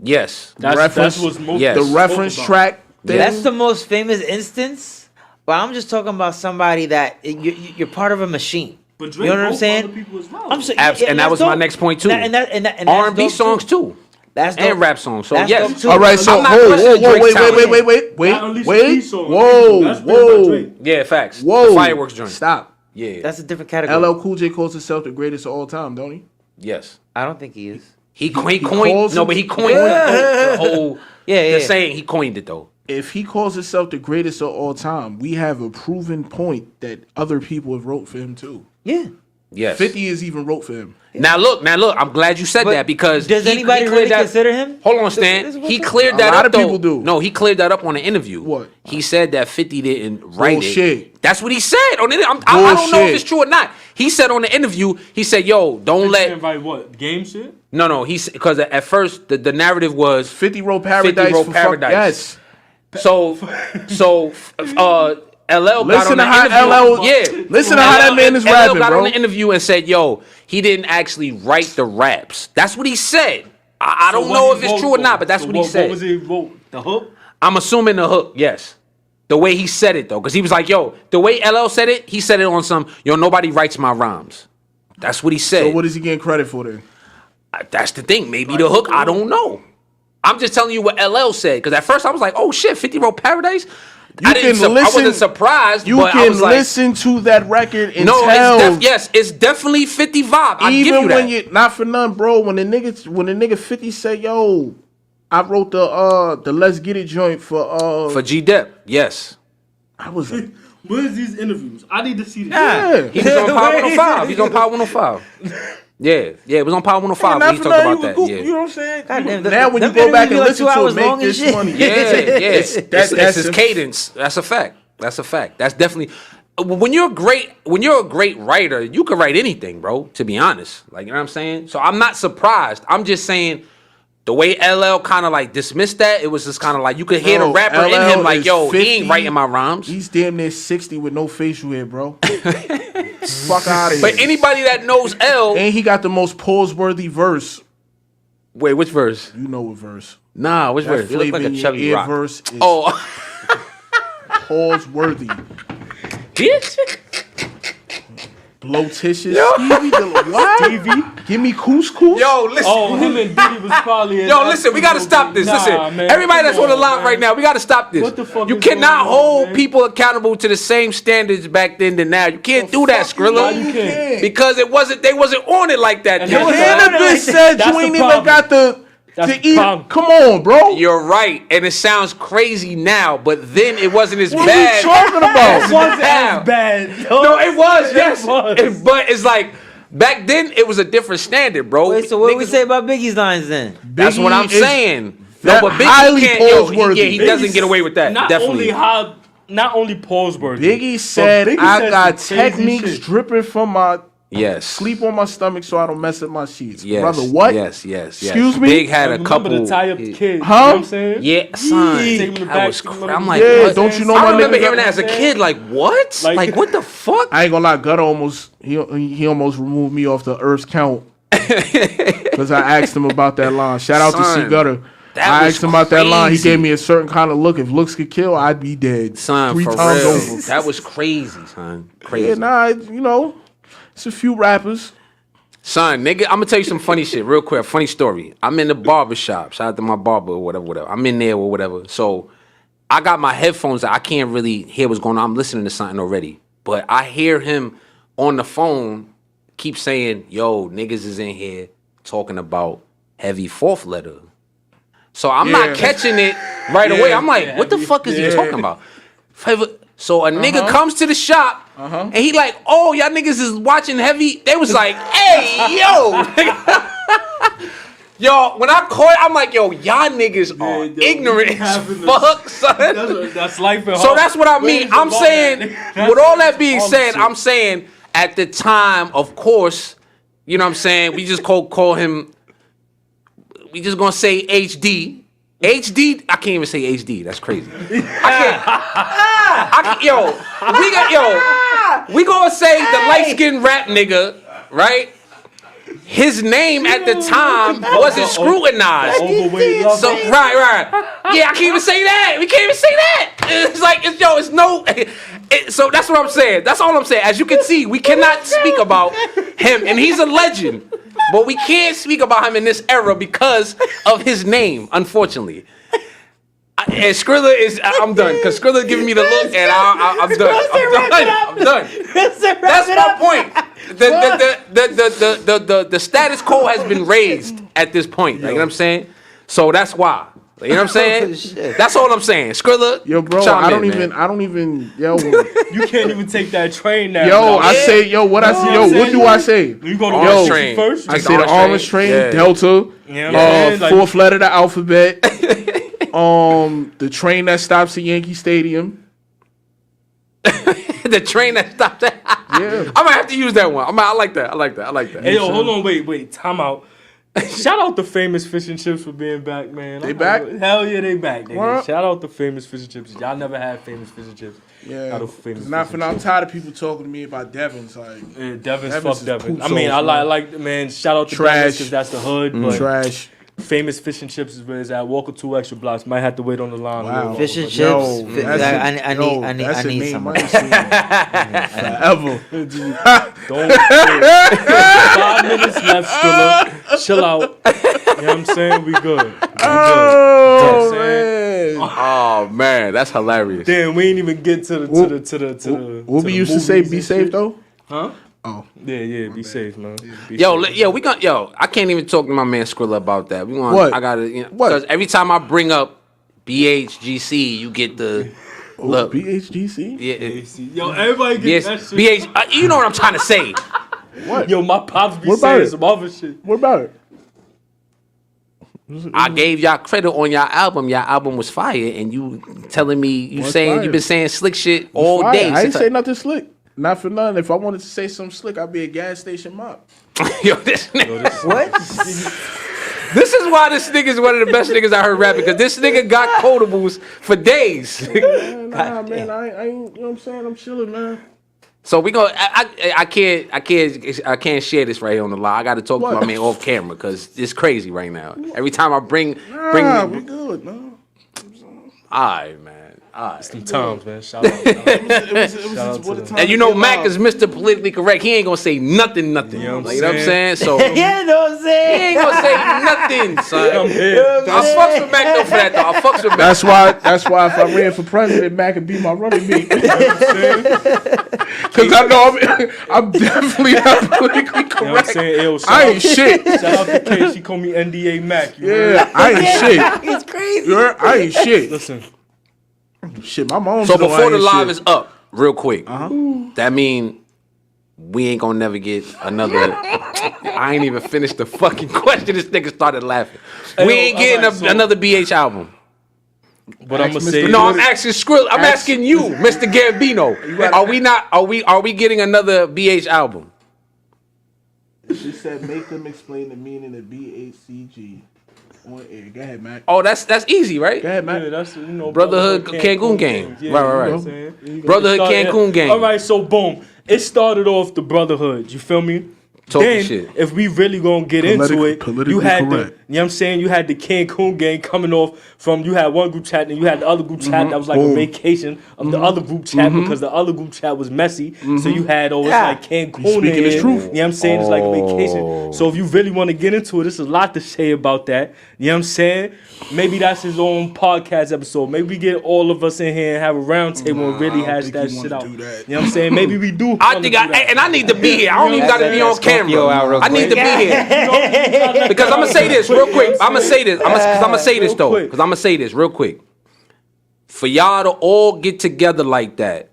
Yes. That's what's most Yes. the reference track thing? That's the most famous instance. But I'm just talking about somebody that you're part of a machine. But You know what I'm saying? People as well. I'm saying, And that was my next point too. And that's R&B dope, songs too. That's dope. And rap songs. So That's yes. dope, too. All right, so I'm not questioning Drake's talent. Not Alicia wait, Keys song. That's written by whoa, Drake. Yeah, facts. whoa, The fireworks joint. Stop. Yeah. That's a different category. LL Cool J calls himself the greatest of all time, don't he? Yes. I don't think he is. He coined. calls No, him- but he coined the whole. Yeah. The saying. He coined it though. If he calls himself the greatest of all time, we have a proven point that other people have wrote for him too. Yeah. Yes. 50 has even wrote for him. Now look. I'm glad you said But that because does anybody cleared really that- consider him? Hold on, This Stan. is He what's cleared A that lot up of people though. do. No, he cleared that up on an interview. What? He said that 50 didn't write Bullshit. it. That's what he said on it. I don't know if Bullshit. it's true or not. He said on the interview. He said, "Yo, don't let." Invite what? Game shit? No. He because at first the narrative was 50 wrote Paradise 50 wrote for Paradise. Yes. So LL got Listen on to the how interview. LL Yeah. Listen to how that man is LL rapping, got bro. on the interview and said, "Yo, he didn't actually write the raps." That's what he said. I don't know if it's true or not, but that's what he said. What was he wrote? The hook? I'm assuming the hook, yes. The way he said it though, because he was like, "Yo," the way LL said it, he said it on some, "Yo, nobody writes my rhymes." That's what he said. So what is he getting credit for then? That's the thing. Maybe the hook. I don't know. I'm just telling you what LL said because at first I was like, "Oh shit, 50 wrote Paradise." I wasn't surprised. You but I can was like, listen to that record and no, tell. it's definitely 50 vibe. I give Even you when that. you not for none, bro. When the nigga 50 said, "Yo, I wrote the Let's Get It joint for G Dep, yes. I was like, Where's these interviews? I need to see this. yeah. He was on Power 105. He's on Power 105. Yeah, it was on Power 105 when he talked about that. You know what I'm saying? God damn, Now when you them go back and interviews listen like 2 to it, hours make long and this shit. money. Yeah. That's his a- cadence. That's a fact. That's definitely when you're a great writer, you can write anything, bro. To be honest, like you know what I'm saying. So I'm not surprised. I'm just saying the way LL kind of like dismissed that, it was just kind of like you could hear the Bro, rapper in LL him, like, is "Yo, 50. he ain't writing my rhymes." He's damn near 60 with no facial hair, bro. Fuck out of here. But anybody that knows L, And he got the most pause-worthy verse. wait, which verse? You know what verse? Nah, which That verse? look like flavor a in your chubby ear rock. verse is Oh, pause-worthy. bitch. Blotitious. Stevie, what? Give me couscous. Yo, listen. Oh, him and Diddy was probably. Yo, listen, we gotta stop this. Listen, man, everybody that's come on the line man. right now, we gotta stop this. What the fuck you is cannot going on, hold man? people accountable to the same standards back then than now. You can't do that, Why Skrilla. you can't? Because they wasn't on it like that. And then. that's Cannabis said That's you the ain't even problem. got to That's eat. the problem. Come on, bro. You're right, and it sounds crazy now, but then it wasn't as What bad. are you talking about? It wasn't Now. as bad. No, it was, yes. was. But it's like back then it was a different standard, bro. Wait, so what do we Niggas- say about Biggie's lines then? That's what I'm Biggie is saying. that No, but Biggie highly can't. Yo, pause-worthy. he doesn't get away with that. Not Definitely. only pause worthy. Biggie said, Biggie I said got some crazy techniques shit. dripping from my Yes. sleep on my stomach so I don't mess up my sheets. Yes. Brother, what? Yes. Excuse me? Big had a Remember couple. the tie up the kid. You know Huh? what I'm saying? Yeah, son. Take him in the That back, was take him crazy. in I'm the like, Yeah, what? don't you know I my remember nigga? hearing that as a kid. Like, what? Like- Like what the fuck? I ain't gonna lie, Gutter almost he almost removed me off the Earth's count because I asked him about that line. Shout out to Son, C Gutter. that I was asked him about that line. He crazy. gave me a certain kind of look. If looks could kill, I'd be dead. Son, 3 for times real. over. That was crazy, son. Crazy. Yeah, nah, you know, it's a few rappers. Son, nigga, I'm gonna tell you some funny shit real quick. Funny story. I'm in the barber shop. Shout out to my barber or whatever. I'm in there or whatever. So I got my headphones. I can't really hear what's going on. I'm listening to something already. But I hear him on the phone keep saying, "Yo, niggas is in here talking about heavy fourth letter." So I'm not catching it right away. I'm like, what the fuck is he talking about? So a nigga comes to the shop and he like, "Oh, y'all niggas is watching heavy." They was like, "Hey, yo." Yo, when I caught it, I'm like, yo, y'all niggas are ignorant as fuck, son. That's life in So that's what I mean. I'm saying, with all that being said, I'm saying at the time, of course, you know what I'm saying, we just call him, we just gonna say HD. HD, I can't even say HD. That's crazy. I can't, we gonna say the light-skinned rap nigga, right? His name at the time wasn't scrutinized. So right. Yeah, I can't even say that. We can't even say that. It's like it's no. So that's what I'm saying. That's all I'm saying. As you can see, we cannot speak about him, and he's a legend. But we can't speak about him in this era because of his name, unfortunately. And Skrilla is, I'm done, because Skrilla giving me the look, and I'm done. I'm done. That's my point. The status quo has been raised at this point. You know what I'm saying? So that's why. You know what I'm saying? That's all I'm saying. Skrilla, yo, bro, I don't even, yo. You can't even take that train now. Yo, I say, yo, what I say, yo, what do I say? You go to orange train first. I say the orange train, Delta, fourth letter of the alphabet, the train that stops at Yankee Stadium. The train that stops at. Yeah, I might have to use that one. I like that. Hey, yo, hold on, wait, time out. Shout out to Famous Fish and Chips for being back, man. They back? Hell yeah, they back, nigga. What? Shout out to Famous Fish and Chips. Y'all never had Famous Fish and Chips. Yeah, Famous I'm tired of people talking to me about Devon's. Like, yeah, Devon's fuck is Devon. poop I mean, sauce, I like, man, shout out to Trash. because that's the hood, but trash. Famous Fish and Chips is where it's at. Walker 2 extra blocks. Might have to wait on the line. Wow. Fish and chips. Yo, I need some. Forever. Don't 5 minutes left, Skrilla. Chill out. You know what I'm saying? We good. Oh man, that's hilarious. Damn, we ain't even get to the What we used to say, be safe though? Huh? Oh. Yeah, be safe, man. I can't even talk to my man Skrilla about that. What? I gotta, because every time I bring up BHGC, you get the look. BHGC? Yeah. Yo, everybody get that shit. You know what I'm trying to say. What? Yo, my pops be What about saying it? some other shit. What about it? I gave y'all credit on y'all album. Y'all album was fire, and you telling me you've been saying slick shit all Fire. day. I ain't say nothing slick. Not for nothing. If I wanted to say something slick, I'd be a gas station mop. Yo, this nigga. What? This is why this nigga is one of the best niggas I heard rapping, because this nigga got quotables for days. Man, I ain't, you know what I'm saying? I'm chilling, man. So we go. I can't share this right here on the line. I got to talk to my man off camera because it's crazy right now. Every time I bring, we good, man. All right, man. All right. Some times, man. Shout out. And you know, Mac is Mr. Politically Correct. He ain't gonna say nothing. You know what I'm Like, you know what I'm saying? So You know what I'm he saying? ain't gonna say nothing, son. I'm here. I fucks with Mac though for that though. I fucks with Mac. That's why if I ran for president, Mac would be my running mate. Because I know I'm definitely not politically correct. You know what I'm saying? Yo, I ain't shit. Shout out to Kay. She called me NDA Mac. You heard? Yeah, I ain't shit. It's crazy. I ain't shit. Listen. Shit, my mom. So before the live is up, real quick, that mean we ain't gonna never get another. I ain't even finished the fucking question. This nigga started laughing. We ain't getting another BH album. But I'm gonna say No, I'm asking Skrill. I'm asking you, Mr. Gambino. Are we getting another BH album? She said, make them explain the meaning of BHCG on air. Go ahead, Mac. Oh, that's easy, right? Go ahead, Mac. Yeah, that's Brotherhood Cancun game. Yeah, Right. You know what I'm saying? Brotherhood Cancun game. All right, so boom. It started off the Brotherhood. You feel me? Talking then, shit. if we really gonna get into it, politically you had correct. you know what I'm saying? You had the Cancun gang coming off from, you had one group chat and you had the other group chat that was like a vacation of the other group chat because the other group chat was messy. So you had it's like Cancun in speaking his here. truth. You know what I'm saying? It's like a vacation. So if you really want to get into it, there's a lot to say about that. You know what I'm saying? Maybe that's his own podcast episode. Maybe we get all of us in here and have a round table and really hash that shit out. You know what I'm saying? Maybe we do. I need to be here. I don't even gotta be on camera. I need to be here. Because I'm gonna say this real quick. I'm gonna say this real quick. For y'all to all get together like that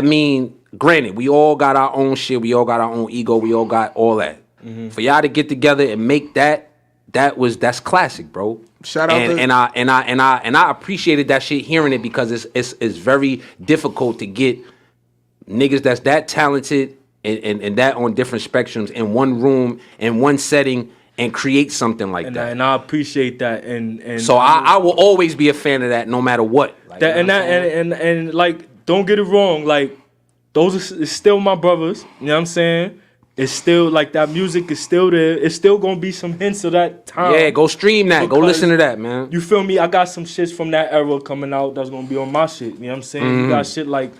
mean, granted, we all got our own shit, we all got our own ego, we all got all that. For y'all to get together and make that that's classic, bro. Shout out and I appreciated that shit, hearing it, because it's very difficult to get niggas that's that talented and that on different spectrums in one room, in one setting, and create something like that. And I appreciate that. And so I will always be a fan of that, no matter what. Like, and like, don't get it wrong, like, those is still my brothers. You know what I'm saying? It's still like that music is still there. It's still gonna be some hints of that time. Yeah, go stream that. Go listen to that, man. You feel me? I got some shits from that era coming out that's gonna be on my shit. You know what I'm saying? You got shit like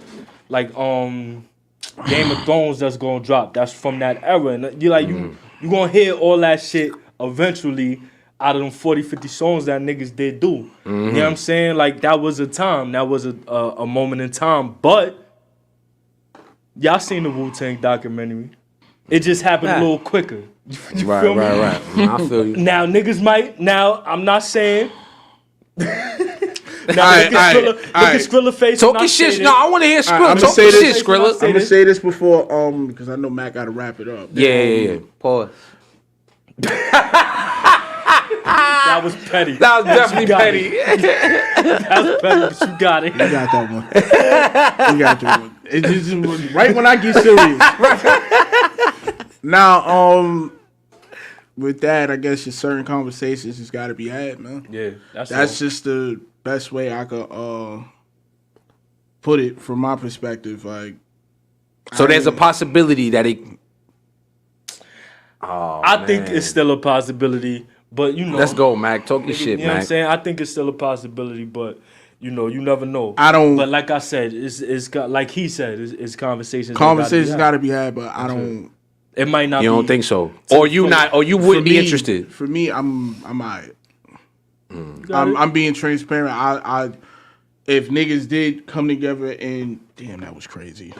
Game of Thrones that's gonna drop. That's from that era. And you like you gonna hear all that shit eventually out of them 40, 50 songs that niggas did do. You know what I'm saying? Like, that was a time. That was a moment in time. But y'all seen the Wu-Tang documentary. It just happened a little quicker. You feel me? Right. I feel you. Now, niggas might... Now, I'm not saying... Look at Skrilla face. Talking shit. No, I want to hear Skrilla. Talk shit, Skrilla. I'm gonna say this before, because I know Mac got to wrap it up. Yeah. Pause. That was petty. That was definitely petty. That was petty, but you got it. You got that one. You got that one. It's just right when I get serious. Now, with that, I guess just certain conversations just got to be had, man. Yeah, that's just the best way I could put it from my perspective. Like, so there's a possibility that it. I think it's still a possibility, but you know. Let's go, Mac. Talk your shit, Mac. You know what I'm saying? I think it's still a possibility, but you know, you never know. I don't. But like I said, it's got, like he said, it's conversations. Conversations got to be had, but I don't. It might not. You don't think so, or you not, or you wouldn't be interested. For me, I'm alright. I'm being transparent. I if niggas did come together and damn, that was crazy.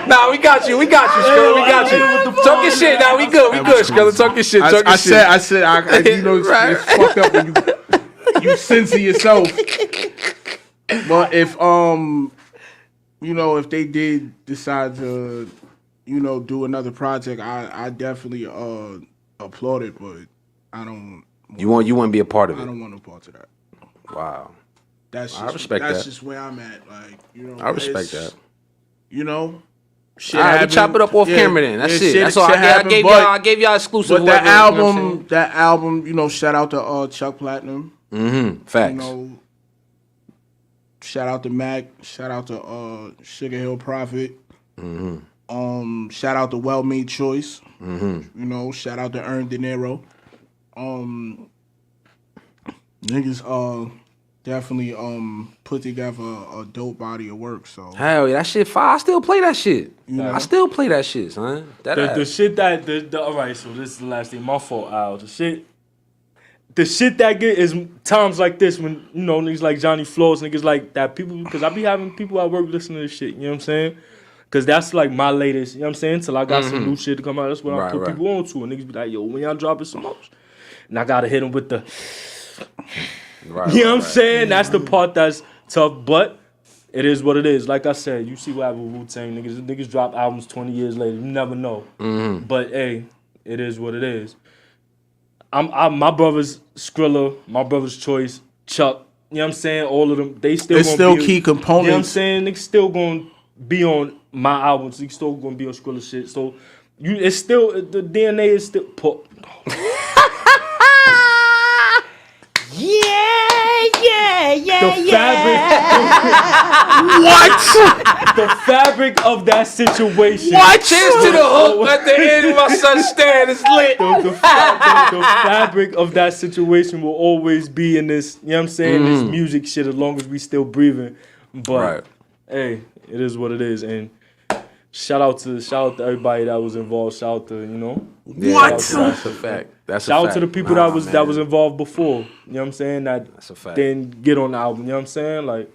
Nah, we got you, Skrilla. We got you. Talk your shit. Nah, we good, Skrilla. Talk your shit. I said, you know, it's fucked up when you censor yourself. But if you know, if they did decide to, you know, do another project, I definitely applaud it, but I don't. You wouldn't be a part of it. I don't want no part of that. Wow. I respect that. That's just where I'm at. Like, you know, I respect that. You know, shit. All right, we chop it up off camera then. That's it. That's all. I gave y'all exclusive. But that album, you know, shout out to Chuck Platinum. Facts. You know, shout out to Mac. Shout out to Sugar Hill Prophet. Shout out to Well Made Choice. You know, shout out to Earn De Niro. Niggas definitely put together a dope body of work. So hell yeah, that shit fire. I still play that shit. I still play that shit, son. The shit that all right. So this is the last thing. My fault, Al. The shit that get is times like this when, you know, niggas like Johnny Flows, niggas like that, people, because I be having people at work listening to this shit. You know what I'm saying? Because that's like my latest. You know what I'm saying? Till I got some new shit to come out. That's what I put people on to. And niggas be like, yo, when y'all dropping some more, and I gotta hit them with the. You know what I'm saying? That's the part that's tough, but it is what it is. Like I said, you see what happened with Wu-Tang. Niggas drop albums 20 years later. You never know. But hey, it is what it is. My brother's Skrilla, my brother's Choice, Chuck. You know what I'm saying? All of them, they still. It's still key components. You know what I'm saying? Niggas still gonna be on my albums. Niggas still gonna be on Skrilla shit. So it's still, the DNA is still put. The fabric of that situation. What? Cheers to the hook at the end of my son's stand. It's lit. The fabric of that situation will always be in this, you know what I'm saying, this music shit as long as we still breathing. But hey, it is what it is. And shout out to everybody that was involved. Shout out to, you know. That's a fact. Shout out to the people that was involved before. You know what I'm saying? That's a fact. Didn't get on the album. You know what I'm saying? Like,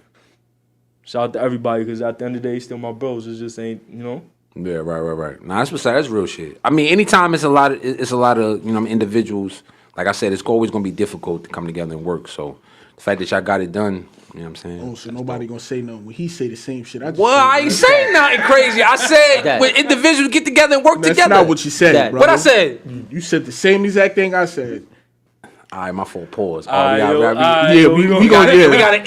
shout out to everybody, because at the end of the day, still my bros. It just ain't, you know. Yeah, right. Nah, that's real shit. I mean, anytime it's a lot of, you know, individuals. Like I said, it's always gonna be difficult to come together and work. So the fact that y'all got it done. You know what I'm saying? Oh, so nobody gonna say nothing when he say the same shit. I just Well, I ain't saying nothing crazy. I said when individuals get together and work That's together. not what you said, bro. What I said? You said the same exact thing I said. All right, my fault. Pause. We gotta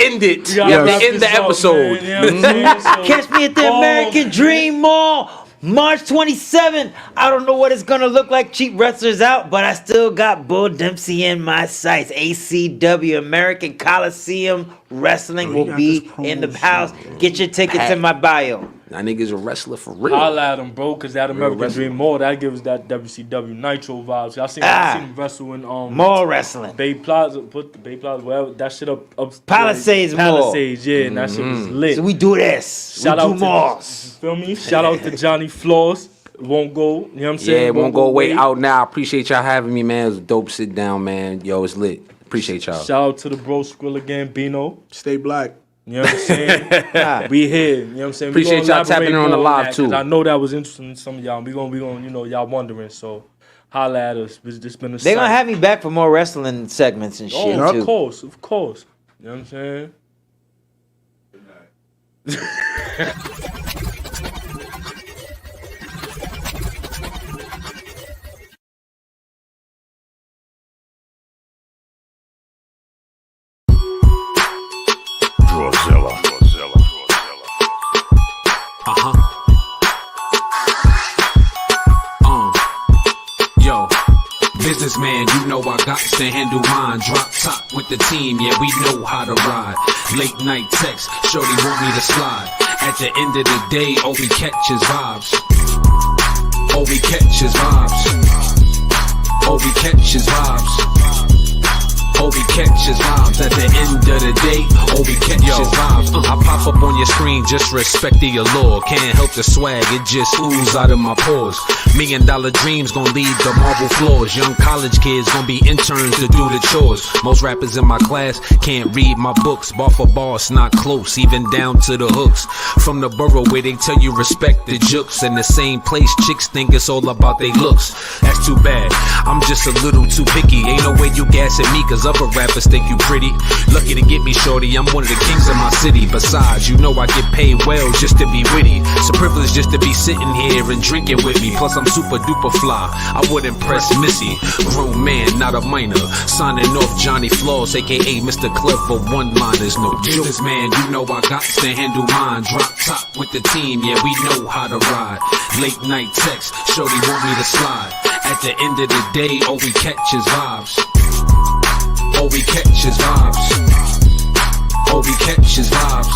end it. We gotta end the episode. Catch me at the American Dream Mall, March 27th. I don't know what it's gonna look like. Cheap Wrestlers out, but I still got Bull Dempsey in my sights. ACW, American Coliseum Wrestling will be in the house. Get your tickets in my bio. That nigga's a wrestler for real. Holla at him, bro, because that American Dream Mall, that gives that WCW Nitro vibes. I seen him wrestle in Mall wrestling. Bay Plaza, whatever, that shit up Palisades Mall. Palisades, yeah, and that shit was lit. So we do this. Shout we out do to malls. Feel me? Shout out to Johnny Floss. Won't go. You know what I'm saying? Yeah, it won't go away. Out now. Appreciate y'all having me, man. It was a dope sit down, man. Yo, it's lit. Appreciate y'all. Shout out to the bro Skrill again, Bino. Stay black. You know what I'm saying? We here. You know what I'm saying? Appreciate y'all tapping in on the live too. I know that was interesting to some of y'all. We gonna, you know, y'all wondering. So holla at us. It's just been a They're gonna have me back for more wrestling segments and shit too. Of course. You know what I'm saying? Yo, businessman, you know I got to handle mine. Drop top with the team, yeah, we know how to ride. Late night text, shorty want me to slide. At the end of the day, all we catch is vibes. All we catch is vibes. All we catch is vibes. All we catch is vibes. At the end of the day, all we catch is vibes. I pop up on your screen, just respect the allure. Can't help the swag, it just oozes out of my pores. $1 million dreams gon' leave the marble floors. Young college kids gon' be interns to do the chores. Most rappers in my class can't read my books. Bar for bar, it's not close, even down to the hooks. From the borough where they tell you respect the jooks. In the same place chicks think it's all about they looks. That's too bad, I'm just a little too picky. Ain't no way you gassing me, cause other rappers think you pretty. Lucky to get me, shorty, I'm one of the kings of my city. Besides, you know I get paid well just to be witty. It's a privilege just to be sitting here and drinking with me. Plus I'm super duper fly, I would impress Missy. Grown man, not a minor. Signing off Johnny Floss, aka Mr. Clever one-liners. No businessman, you know I got to handle mine. Drop top with the team, yeah, we know how to ride. Late night text, shorty want me to slide. At the end of the day, all we catch is vibes. All we catch is vibes. All we catch is vibes.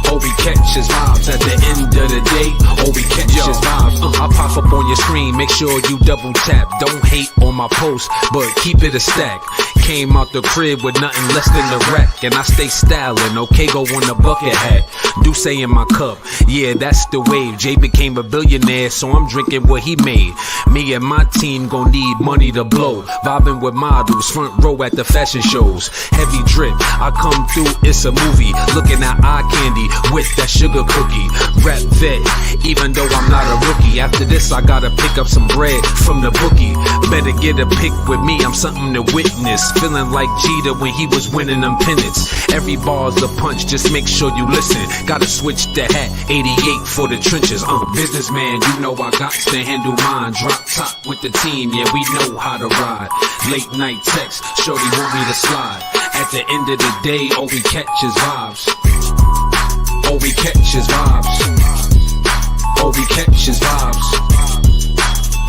All we catch is vibes. At the end of the day, all we catch is vibes. I pop up on your screen, make sure you double tap. Don't hate on my post, but keep it a stack. Came out the crib with nothing less than the rack, and I stay styling, okay, go on the bucket hat. Do say in my cup, yeah, that's the wave. Jay became a billionaire, so I'm drinking what he made. Me and my team gon' need money to blow. Vibing with models, front row at the fashion shows. Heavy drip, I come through, it's a movie. Looking at eye candy with that sugar cookie. Rap vet, even though I'm not a rookie. After this, I gotta pick up some bread from the bookie. Better get a pic with me, I'm something to witness. Feeling like Jeter when he was winning them pennants. Every bar's a punch, just make sure you listen. Gotta switch the hat, 88 for the trenches. Businessman, you know I got to handle mine. Drop top with the team, yeah, we know how to ride. Late night text, shorty want me to slide. At the end of the day, all we catch is vibes. All we catch is vibes. All we catch is vibes.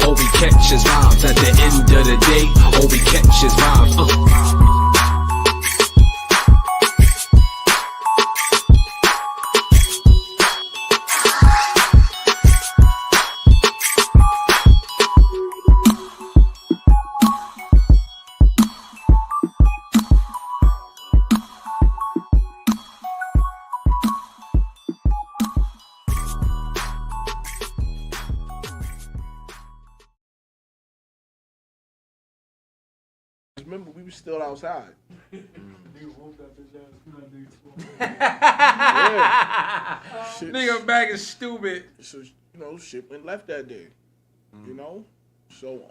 All we catch is vibes. At the end of the day, all we catch is vibes. Remember, we were still outside. Nigga back is stupid. So, shipment left that day. You know? So,